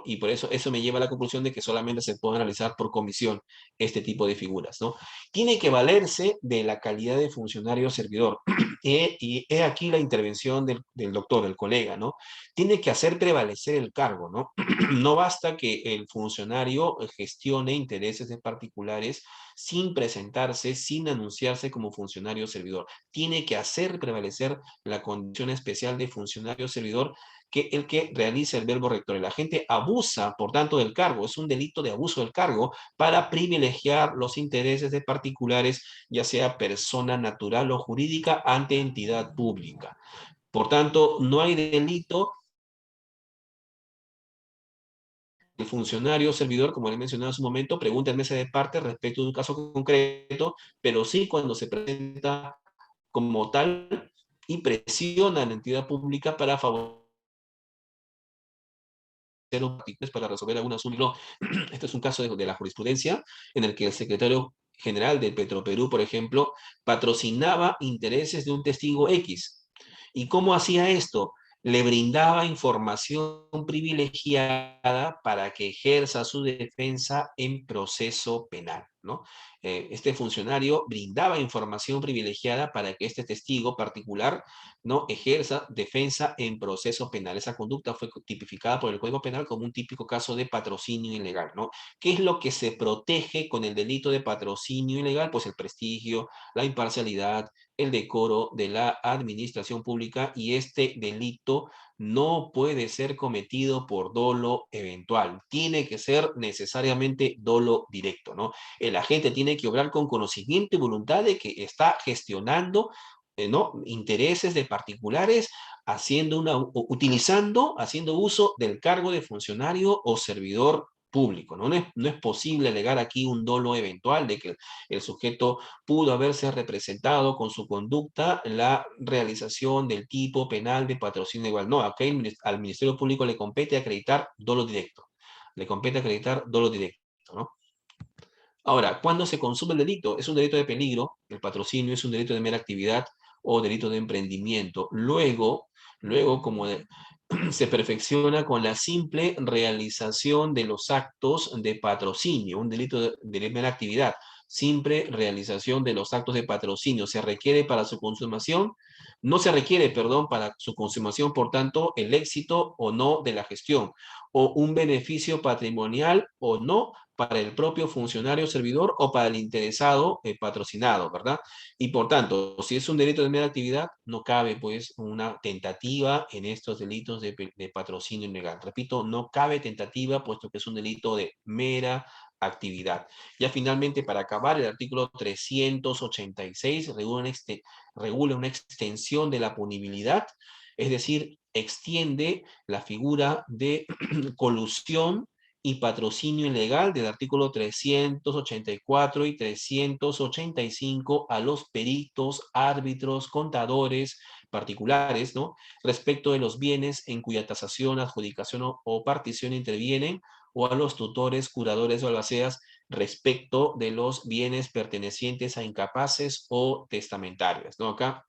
Y por eso me lleva a la conclusión de que solamente se puede analizar por comisión este tipo de figuras, ¿no? Tiene que valerse de la calidad de funcionario servidor. Y he aquí la intervención del doctor, el colega, ¿no? Tiene que hacer prevalecer el cargo, ¿no? No basta que el funcionario gestione intereses de particulares sin presentarse, sin anunciarse como funcionario servidor. Tiene que hacer prevalecer la condición especial de funcionario servidor que el que realiza el verbo rector. La gente abusa, por tanto, del cargo. Es un delito de abuso del cargo para privilegiar los intereses de particulares, ya sea persona natural o jurídica, ante entidad pública. Por tanto, no hay delito. El funcionario o servidor, como le he mencionado en su momento, pregunta en mesa de parte respecto de un caso concreto, pero sí cuando se presenta como tal y presiona a la entidad pública para favorecer para resolver algún asunto. Este es un caso de la jurisprudencia en el que el secretario general de Petroperú, por ejemplo, patrocinaba intereses de un testigo X. ¿Y cómo hacía esto? Le brindaba información privilegiada para que ejerza su defensa en proceso penal, ¿no? Este funcionario brindaba información privilegiada para que este testigo particular no ejerza defensa en proceso penal. Esa conducta fue tipificada por el Código Penal como un típico caso de patrocinio ilegal, ¿no? ¿Qué es lo que se protege con el delito de patrocinio ilegal? Pues el prestigio, la imparcialidad, el decoro de la administración pública, y este delito no puede ser cometido por dolo eventual. Tiene que ser necesariamente dolo directo, ¿no? El agente tiene que obrar con conocimiento y voluntad de que está gestionando ¿no? intereses de particulares, haciendo uso del cargo de funcionario o servidor público, ¿no? No es posible alegar aquí un dolo eventual de que el sujeto pudo haberse representado con su conducta la realización del tipo penal de patrocinio igual. No, aquí al Ministerio Público le compete acreditar dolo directo. Le compete acreditar dolo directo, ¿no? Ahora, ¿cuándo se consume el delito? Es un delito de peligro, el patrocinio es un delito de mera actividad o delito de emprendimiento. Luego se perfecciona con la simple realización de los actos de patrocinio, un delito de mera actividad. Simple realización de los actos de patrocinio. Se requiere para su consumación, no se requiere, perdón, para su consumación, por tanto, el éxito o no de la gestión, o un beneficio patrimonial o no para el propio funcionario servidor o para el interesado patrocinado, ¿verdad? Y por tanto, si es un delito de mera actividad, no cabe pues una tentativa en estos delitos de patrocinio ilegal. Repito, no cabe tentativa puesto que es un delito de mera actividad. Ya finalmente, para acabar, el artículo 386 regula una extensión de la punibilidad, es decir, extiende la figura de colusión y patrocinio ilegal del artículo 384 y 385 a los peritos, árbitros, contadores particulares, ¿no? Respecto de los bienes en cuya tasación, adjudicación o partición intervienen, o a los tutores, curadores o albaceas respecto de los bienes pertenecientes a incapaces o testamentarios, ¿no? Acá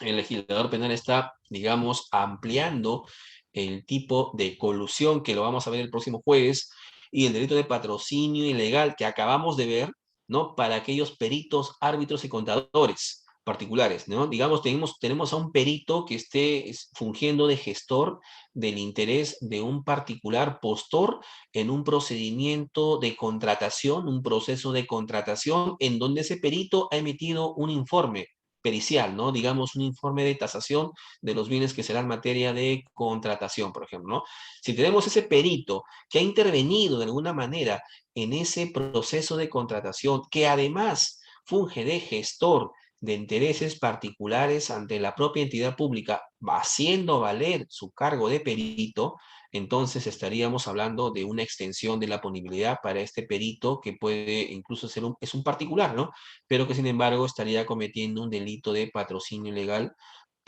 el legislador penal está, digamos, ampliando el tipo de colusión, que lo vamos a ver el próximo jueves, y el delito de patrocinio ilegal que acabamos de ver, ¿no? Para aquellos peritos, árbitros y contadores particulares, ¿no? Digamos, tenemos a un perito que esté fungiendo de gestor del interés de un particular postor en un procedimiento de contratación, un proceso de contratación en donde ese perito ha emitido un informe pericial, ¿no? Digamos, un informe de tasación de los bienes que serán materia de contratación, por ejemplo, ¿no? Si tenemos ese perito que ha intervenido de alguna manera en ese proceso de contratación, que además funge de gestor de intereses particulares ante la propia entidad pública, haciendo valer su cargo de perito, entonces estaríamos hablando de una extensión de la punibilidad para este perito que puede incluso es un particular, ¿no? Pero que sin embargo estaría cometiendo un delito de patrocinio ilegal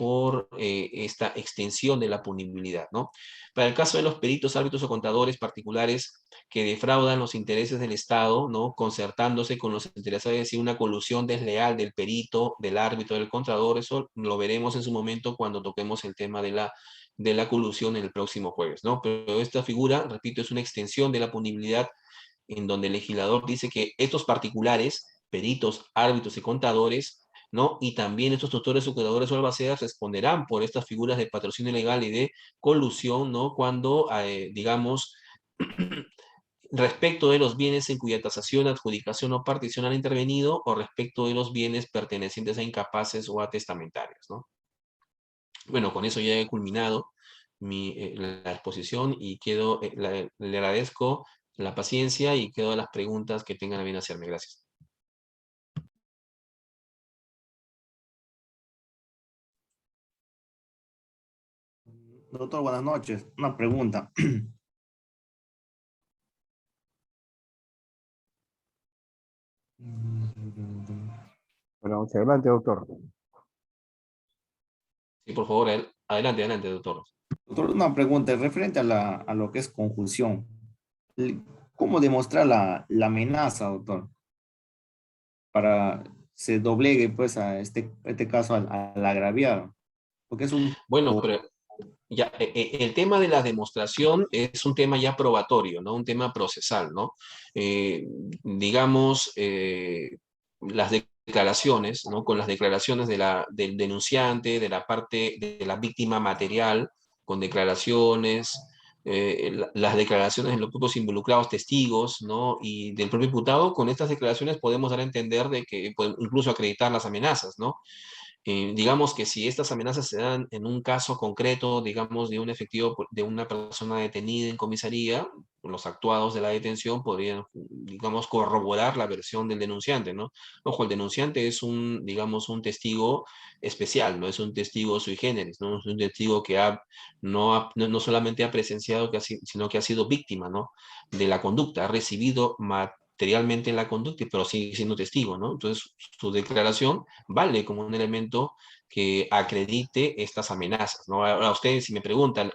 por esta extensión de la punibilidad, ¿no? Para el caso de los peritos, árbitros o contadores particulares que defraudan los intereses del Estado, ¿no? Concertándose con los interesados, es decir, una colusión desleal del perito, del árbitro, del contador, eso lo veremos en su momento cuando toquemos el tema de la colusión el próximo jueves, ¿no? Pero esta figura, repito, es una extensión de la punibilidad en donde el legislador dice que estos particulares, peritos, árbitros y contadores, ¿no? Y también estos tutores o cuidadores o albaceas responderán por estas figuras de patrocinio ilegal y de colusión, ¿no? Cuando, digamos, respecto de los bienes en cuya tasación, adjudicación o partición han intervenido o respecto de los bienes pertenecientes a incapaces o a testamentarios, ¿no? Bueno, con eso ya he culminado la exposición y le agradezco la paciencia y quedo a las preguntas que tengan a bien hacerme. Gracias. Doctor, buenas noches. Una pregunta. Bueno, adelante, doctor. Sí, por favor, adelante, adelante, doctor. Doctor, una pregunta referente a lo que es conjunción. ¿Cómo demostrar la amenaza, doctor? Para se doblegue, pues, a este caso al agraviado. Porque es un... Bueno, pero ya, el tema de la demostración es un tema ya probatorio, ¿no? Un tema procesal, ¿no? Digamos, las declaraciones, ¿no? Con las declaraciones del denunciante, de la parte de la víctima material, con declaraciones, las declaraciones de los propios involucrados, testigos, ¿no? Y del propio imputado, con estas declaraciones podemos dar a entender de que pueden incluso acreditar las amenazas, ¿no? Digamos que si estas amenazas se dan en un caso concreto, digamos, de un efectivo, de una persona detenida en comisaría, los actuados de la detención podrían, digamos, corroborar la versión del denunciante, ¿no? Ojo, el denunciante es digamos, un testigo especial, no es un testigo sui generis, no es un testigo que no solamente ha presenciado, sino que ha sido víctima, ¿no? De la conducta, ha recibido materialmente la conducta, pero sigue siendo testigo, ¿no? Entonces, su declaración vale como un elemento que acredite estas amenazas, ¿no? Ahora ustedes, si me preguntan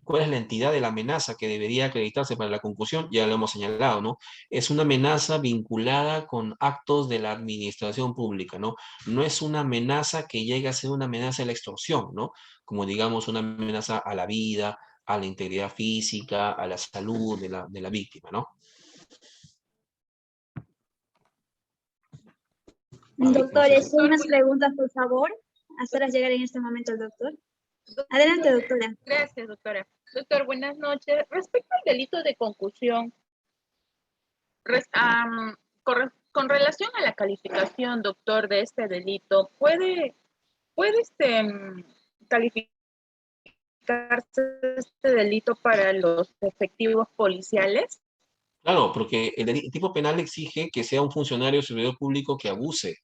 cuál es la entidad de la amenaza que debería acreditarse para la conclusión, ya lo hemos señalado, ¿no? Es una amenaza vinculada con actos de la administración pública, ¿no? No es una amenaza que llegue a ser una amenaza de la extorsión, ¿no? Como digamos una amenaza a la vida, a la integridad física, a la salud de la víctima, ¿no? Doctores, unas preguntas, por favor. Hacerlas llegar en este momento al doctor. Adelante, doctora. Gracias, doctora. Doctor, buenas noches. Respecto al delito de concusión, con relación a la calificación, doctor, de este delito, ¿puede calificarse este delito para los efectivos policiales? Claro, porque el tipo penal exige que sea un funcionario servidor público que abuse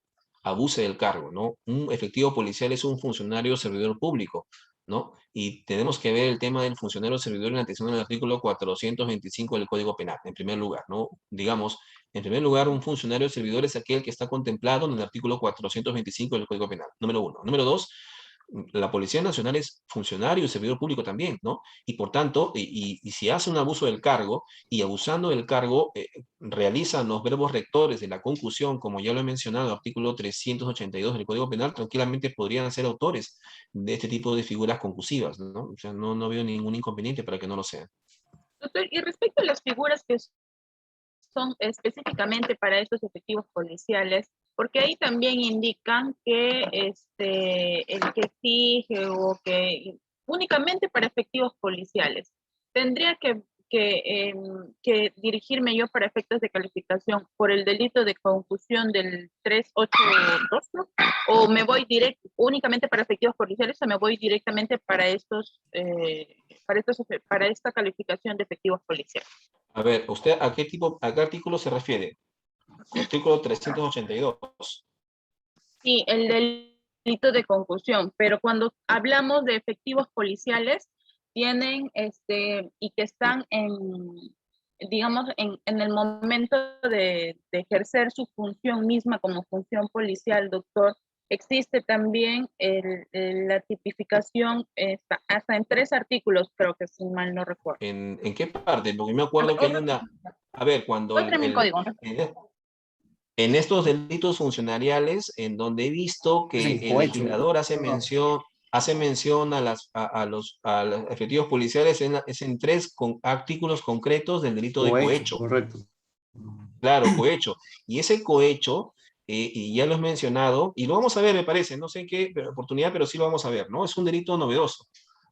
del cargo, ¿no? Un efectivo policial es un funcionario servidor público, ¿no? Y tenemos que ver el tema del funcionario servidor en la atención del artículo 425 del Código Penal, en primer lugar, ¿no? Digamos, en primer lugar, un funcionario servidor es aquel que está contemplado en el artículo 425 del Código Penal, número uno. Número dos, la Policía Nacional es funcionario y servidor público también, ¿no? Y por tanto, y si hace un abuso del cargo y abusando del cargo, realizan los verbos rectores de la concusión, como ya lo he mencionado, artículo 382 del Código Penal, tranquilamente podrían ser autores de este tipo de figuras concusivas, ¿no? O sea, no veo ningún inconveniente para que no lo sean. Doctor, y respecto a las figuras que son específicamente para estos efectivos policiales, porque ahí también indican que el que exige o que únicamente para efectivos policiales. Tendría que dirigirme yo para efectos de calificación por el delito de concusión del 382, ¿no? O me voy únicamente para efectivos policiales, o me voy directamente para para esta calificación de efectivos policiales. A ver, ¿usted a qué artículo se refiere? Artículo 382. Sí, el delito de concusión, pero cuando hablamos de efectivos policiales, tienen y que están digamos, en el momento de ejercer su función misma como función policial, doctor, existe también la tipificación hasta en 3 artículos, creo que si mal no recuerdo. ¿En qué parte? Porque me acuerdo que hay una... A ver, cuando Otro en mi código, ¿no? en estos delitos funcionariales, en donde he visto Es en que el cohecho. legislador hace mención a los efectivos policiales, es en 3 artículos concretos del delito de cohecho. Correcto. Claro, cohecho. Y ese cohecho, y ya lo he mencionado, y lo vamos a ver, me parece, no sé en qué oportunidad, pero sí lo vamos a ver, ¿no? Es un delito novedoso,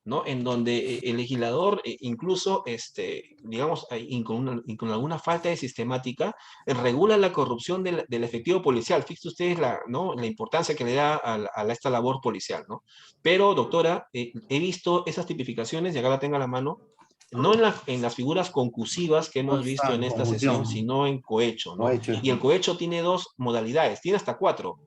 ¿no? En donde el legislador, incluso, digamos, con alguna falta de sistemática, regula la corrupción del efectivo policial. Fíjense ustedes ¿no? la importancia que le da a esta labor policial, ¿no? Pero, doctora, he visto esas tipificaciones, y acá la tengo a la mano, no en las figuras concusivas que hemos visto en esta sesión, sino en cohecho, ¿no? Cohecho. Y el cohecho tiene 2 modalidades, tiene hasta cuatro,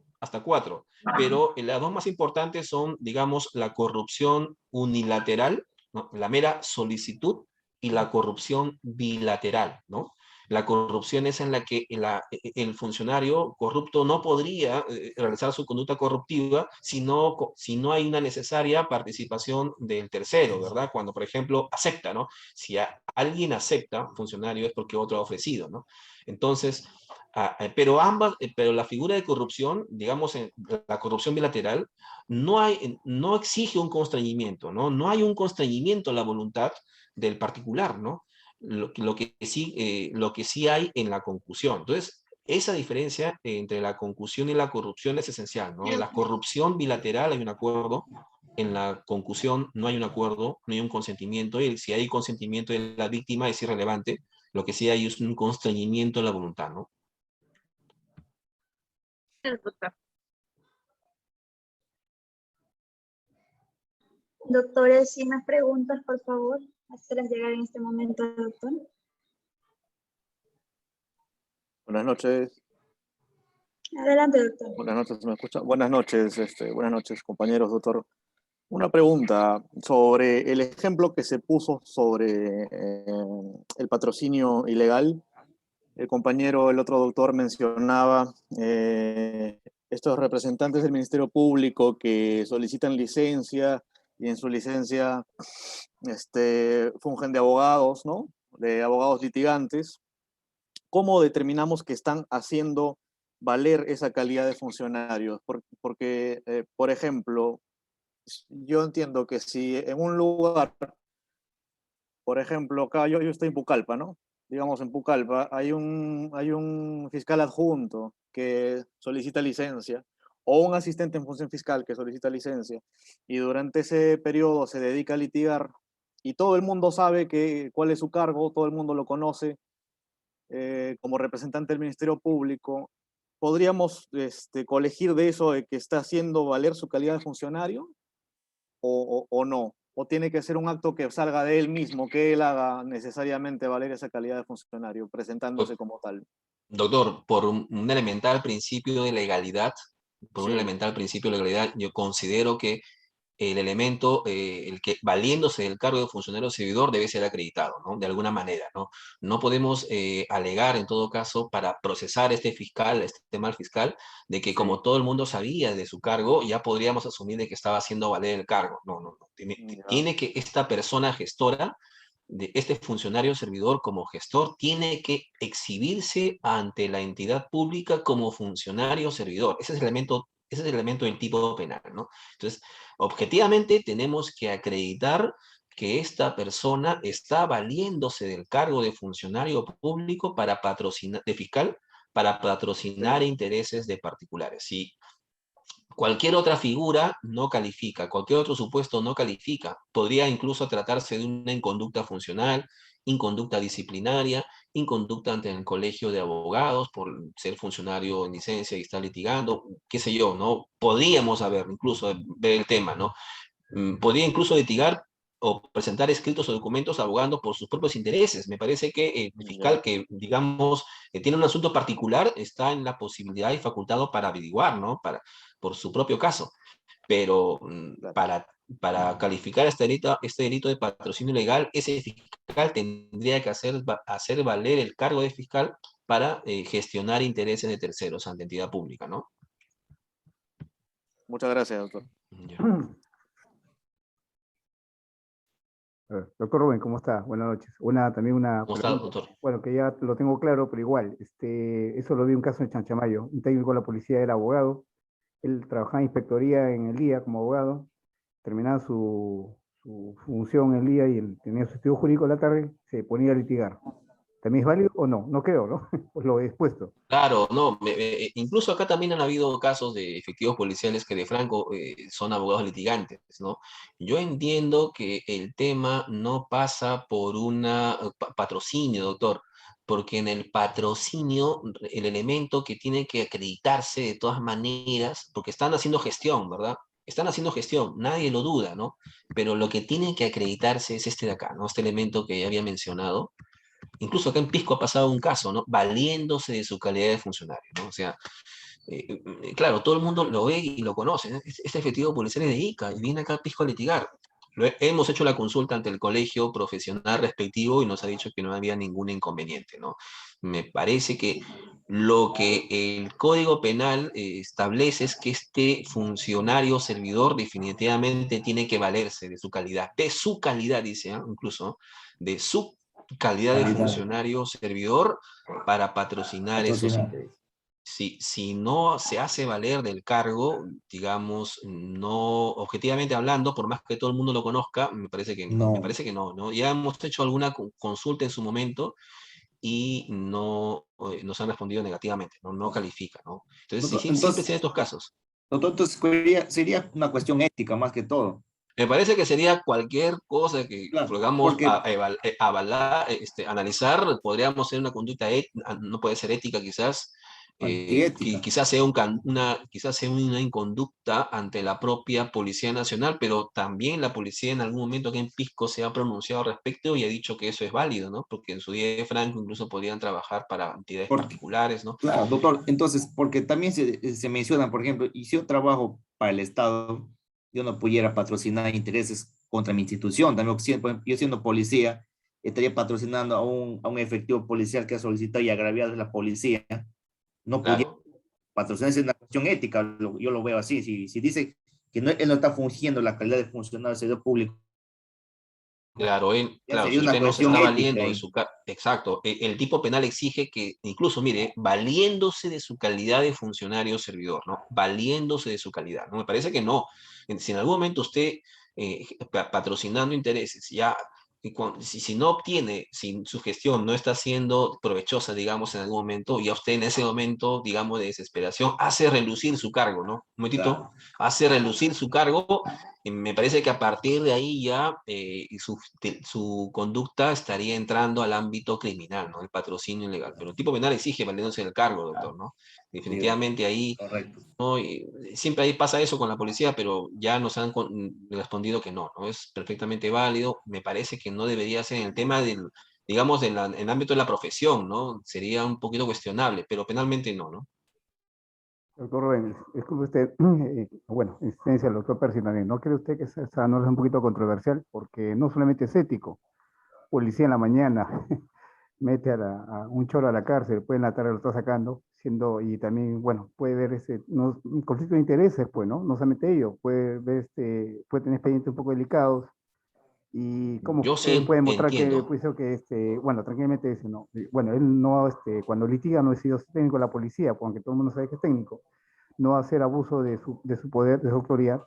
pero las 2 más importantes son, digamos, la corrupción unilateral, ¿no? La mera solicitud, y la corrupción bilateral, ¿no? La corrupción es en la que el funcionario corrupto no podría realizar su conducta corruptiva si no hay una necesaria participación del tercero, ¿verdad? Cuando, por ejemplo, acepta, ¿no? Si alguien acepta, funcionario, es porque otro ha ofrecido, ¿no? Entonces, pero la figura de corrupción, digamos, la corrupción bilateral, no exige un constreñimiento, ¿no? No hay un constreñimiento a la voluntad del particular, ¿no? Lo que sí hay en la concusión. Entonces, esa diferencia entre la concusión y la corrupción es esencial, ¿no? En la corrupción bilateral hay un acuerdo, en la concusión no hay un acuerdo, no hay un consentimiento, y si hay consentimiento de la víctima es irrelevante, lo que sí hay es un constreñimiento de la voluntad, ¿no? Doctores, si más preguntas, por favor, hacerlas llegar en este momento al doctor. Buenas noches. Adelante, doctor. Buenas noches, ¿me escucha? Buenas noches, compañeros, doctor. Una pregunta sobre el ejemplo que se puso sobre el patrocinio ilegal. El compañero, el otro doctor, mencionaba estos representantes del Ministerio Público que solicitan licencia y en su licencia fungen de abogados, ¿no? De abogados litigantes. ¿Cómo determinamos que están haciendo valer esa calidad de funcionarios? Porque por ejemplo, yo entiendo que si en un lugar, por ejemplo, acá yo estoy en Pucallpa, ¿no? Digamos, en Pucallpa hay un fiscal adjunto que solicita licencia, o un asistente en función fiscal que solicita licencia, y durante ese periodo se dedica a litigar, y todo el mundo sabe cuál es su cargo, todo el mundo lo conoce, como representante del Ministerio Público. ¿Podríamos colegir de eso de que está haciendo valer su calidad de funcionario o no? ¿O tiene que ser un acto que salga de él mismo, que él haga necesariamente valer esa calidad de funcionario, presentándose como tal? Doctor, por un elemental principio de legalidad, Sí. yo considero que el elemento, el que valiéndose del cargo de funcionario servidor debe ser acreditado, ¿no? De alguna manera, ¿no? No podemos alegar, en todo caso, para procesar este mal fiscal, de que como todo el mundo sabía de su cargo, ya podríamos asumir de que estaba haciendo valer el cargo. No, no, no. Tiene que esta persona gestora, de este funcionario servidor como gestor, tiene que exhibirse ante la entidad pública como funcionario servidor. Ese es el elemento del tipo penal, ¿no? Entonces, objetivamente tenemos que acreditar que esta persona está valiéndose del cargo de funcionario público para patrocinar, de fiscal, para patrocinar intereses de particulares. Si cualquier otra figura no califica, cualquier otro supuesto no califica, podría incluso tratarse de una inconducta funcional, inconducta disciplinaria, inconducta ante el colegio de abogados por ser funcionario en licencia y estar litigando, qué sé yo, ¿no? Podríamos incluso ver el tema, ¿no? Podría incluso litigar o presentar escritos o documentos abogando por sus propios intereses. Me parece que el fiscal que, digamos, tiene un asunto particular está en la posibilidad y facultado para averiguar, ¿no? Por su propio caso. Pero para calificar este delito de patrocinio ilegal, ese fiscal tendría que hacer valer el cargo de fiscal para gestionar intereses de terceros ante entidad pública, ¿no? Muchas gracias, doctor. Ya. A ver, doctor Rubén, ¿cómo está? Buenas noches. También una ¿Cómo está, pregunta. doctor? Bueno, que ya lo tengo claro, pero igual, eso lo vi un caso en Chanchamayo. Un técnico de la policía era abogado, él trabajaba en inspectoría en el día como abogado, terminaba su función en el día y él tenía su estudio jurídico en la tarde, se ponía a litigar. ¿También es válido o no? No creo, ¿no? Pues lo he expuesto. Claro, no, incluso acá también han habido casos de efectivos policiales que de franco son abogados litigantes, ¿no? Yo entiendo que el tema no pasa por una patrocinio, doctor, porque en el patrocinio el elemento que tiene que acreditarse de todas maneras, porque están haciendo gestión, ¿verdad? Están haciendo gestión, nadie lo duda, ¿no? Pero lo que tiene que acreditarse es este de acá, ¿no? Este elemento que ya había mencionado. Incluso acá en Pisco ha pasado un caso, ¿no? Valiéndose de su calidad de funcionario, ¿no? O sea, claro, todo el mundo lo ve y lo conoce, ¿no? Este efectivo policial es de Ica y viene acá a Pisco a litigar. Hemos hecho la consulta ante el colegio profesional respectivo y nos ha dicho que no había ningún inconveniente, ¿no? Me parece que lo que el Código Penal establece es que este funcionario servidor definitivamente tiene que valerse de su calidad, dice, ¿eh? Incluso, de su calidad de Calidad, funcionario servidor para patrocinar esos patrocinar. intereses. Si no se hace valer del cargo, digamos, no, objetivamente hablando, por más que todo el mundo lo conozca, me No. parece que no, ¿no? Ya hemos hecho alguna consulta en su momento y no nos han respondido negativamente, ¿no? No califica, ¿no? Entonces, sí, Doctor, sí, siempre entonces, se dan estos casos. doctor, entonces sería una cuestión ética más que todo. Me parece que sería cualquier cosa que Claro, podamos porque avalar, analizar, podríamos ser una conducta, no puede ser ética quizás, antiética. quizás sea una inconducta ante la propia Policía Nacional, pero también la policía en algún momento aquí en Pisco se ha pronunciado al respecto y ha dicho que eso es válido, ¿no? Porque en su día de Franco incluso podían trabajar para entidades Porque, particulares, ¿no? claro, doctor, entonces, porque también se mencionan, por ejemplo, y si yo trabajo para el Estado, yo no pudiera patrocinar intereses contra mi institución. También, por ejemplo, yo siendo policía, estaría patrocinando a un efectivo policial que ha solicitado y agraviado a la policía. No pudiera Claro. patrocinar, es una cuestión ética, yo lo veo así. Si dice que no, él no está fungiendo la calidad de funcionario del servidor público, Claro, ya claro, sería si una usted no se cuestión está ética valiendo de ahí. su exacto, el tipo penal exige que, incluso, mire, valiéndose de su calidad de funcionario servidor, ¿no? Valiéndose de su calidad, ¿no? Me parece que no. Si en algún momento usted, patrocinando intereses, ya, si no obtiene, si su gestión no está siendo provechosa, digamos, en algún momento, y a usted en ese momento, digamos, de desesperación, hace relucir su cargo, ¿no? Un momentito, Claro, hace relucir su cargo. Me parece que a partir de ahí ya su conducta estaría entrando al ámbito criminal, ¿no? El patrocinio ilegal. Pero el tipo penal exige valiéndose del cargo, doctor, claro, ¿no? sí, Definitivamente ahí, correcto. ¿no? Y siempre ahí pasa eso con la policía, pero ya nos han respondido que no, ¿no? Es perfectamente válido. Me parece que no debería ser en el tema del, digamos, en el ámbito de la profesión, ¿no? Sería un poquito cuestionable, pero penalmente no, ¿no? Doctor Rubén, disculpe usted, bueno, insistencia del doctor Percy también, ¿no cree usted que esa no es un poquito controversial? Porque no solamente es ético, policía en la mañana mete a un choro a la cárcel, después en la tarde lo está sacando, y también, bueno, puede ver un conflicto de intereses, pues, ¿no? No solamente ello, puede ver puede tener expedientes un poco delicados, y cómo Yo él sí puede mostrar que, entiendo. pues, que bueno, tranquilamente dice, no, bueno, él no, cuando litiga no ha sido técnico de la policía, aunque todo el mundo sabe que es técnico, no va a hacer abuso de su poder, de su autoridad,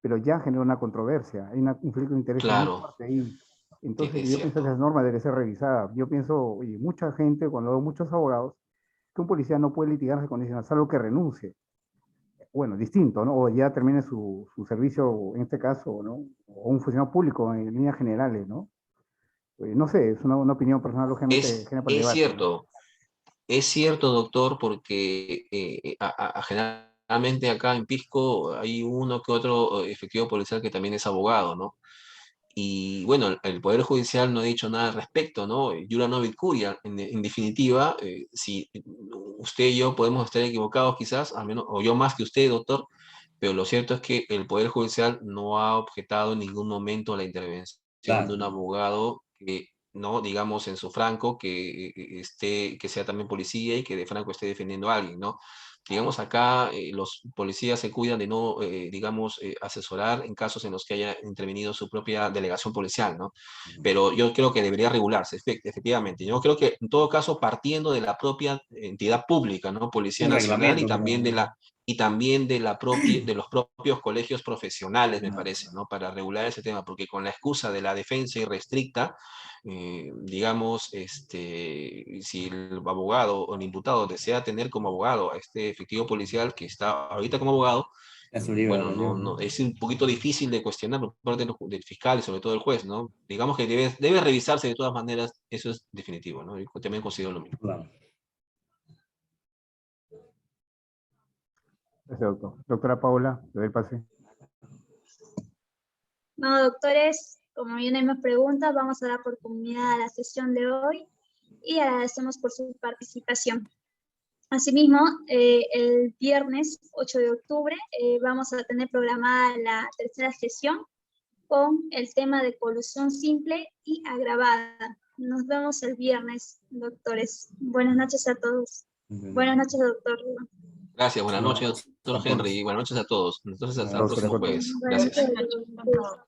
pero ya genera una controversia, hay un conflicto de intereses muy Claro, fuerte ahí. Entonces, es yo pienso que cierto. esa norma debe ser revisada. Yo pienso, y mucha gente, cuando veo muchos abogados, que un policía no puede litigar condicional, salvo que renuncie. Bueno, distinto, ¿no? O ya termine su servicio, en este caso, ¿no? O un funcionario público en líneas generales, ¿no? No sé, es una opinión personal, lógicamente, genera para el Es debate, ¿no? cierto. Es cierto, doctor, porque generalmente acá en Pisco hay uno que otro efectivo policial que también es abogado, ¿no? Y bueno, el Poder Judicial no ha dicho nada al respecto, ¿no? Jura no curia, en definitiva, si usted y yo podemos estar equivocados quizás, al menos, o yo más que usted, doctor, pero lo cierto es que el Poder Judicial no ha objetado en ningún momento la intervención de Claro, un abogado que, no, digamos, en su franco, que sea también policía y que de franco esté defendiendo a alguien, ¿no? digamos, acá los policías se cuidan de no, digamos, asesorar en casos en los que haya intervenido su propia delegación policial, ¿no? Pero yo creo que debería regularse, efectivamente. Yo creo que, en todo caso, partiendo de la propia entidad pública, ¿no? Policía Un Nacional y reglamento, también de creo. la y también de la propia, de los propios colegios profesionales, me Ah, parece, ¿no? Para regular ese tema, porque con la excusa de la defensa irrestricta, digamos, si el abogado o el imputado desea tener como abogado a este efectivo policial que está ahorita como abogado, es su libre bueno, albedrío. no, es un poquito difícil de cuestionar por parte del fiscal y sobre todo del juez, ¿no? Digamos que debe revisarse de todas maneras, eso es definitivo, ¿no? Yo también considero lo mismo. Claro. Gracias, doctor. Doctora Paula, le doy el pase. No, doctores, como bien hay más preguntas, vamos a dar por culminada la sesión de hoy y agradecemos por su participación. Asimismo, el viernes 8 de octubre vamos a tener programada la tercera sesión con el tema de colusión simple y agravada. Nos vemos el viernes, doctores. Buenas noches a todos. Buenas noches, doctor. Gracias, buenas noches, doctor A todos. Henry, y buenas noches a todos. Entonces, hasta el Todos, próximo jueves. Buenas Gracias. noches, doctor.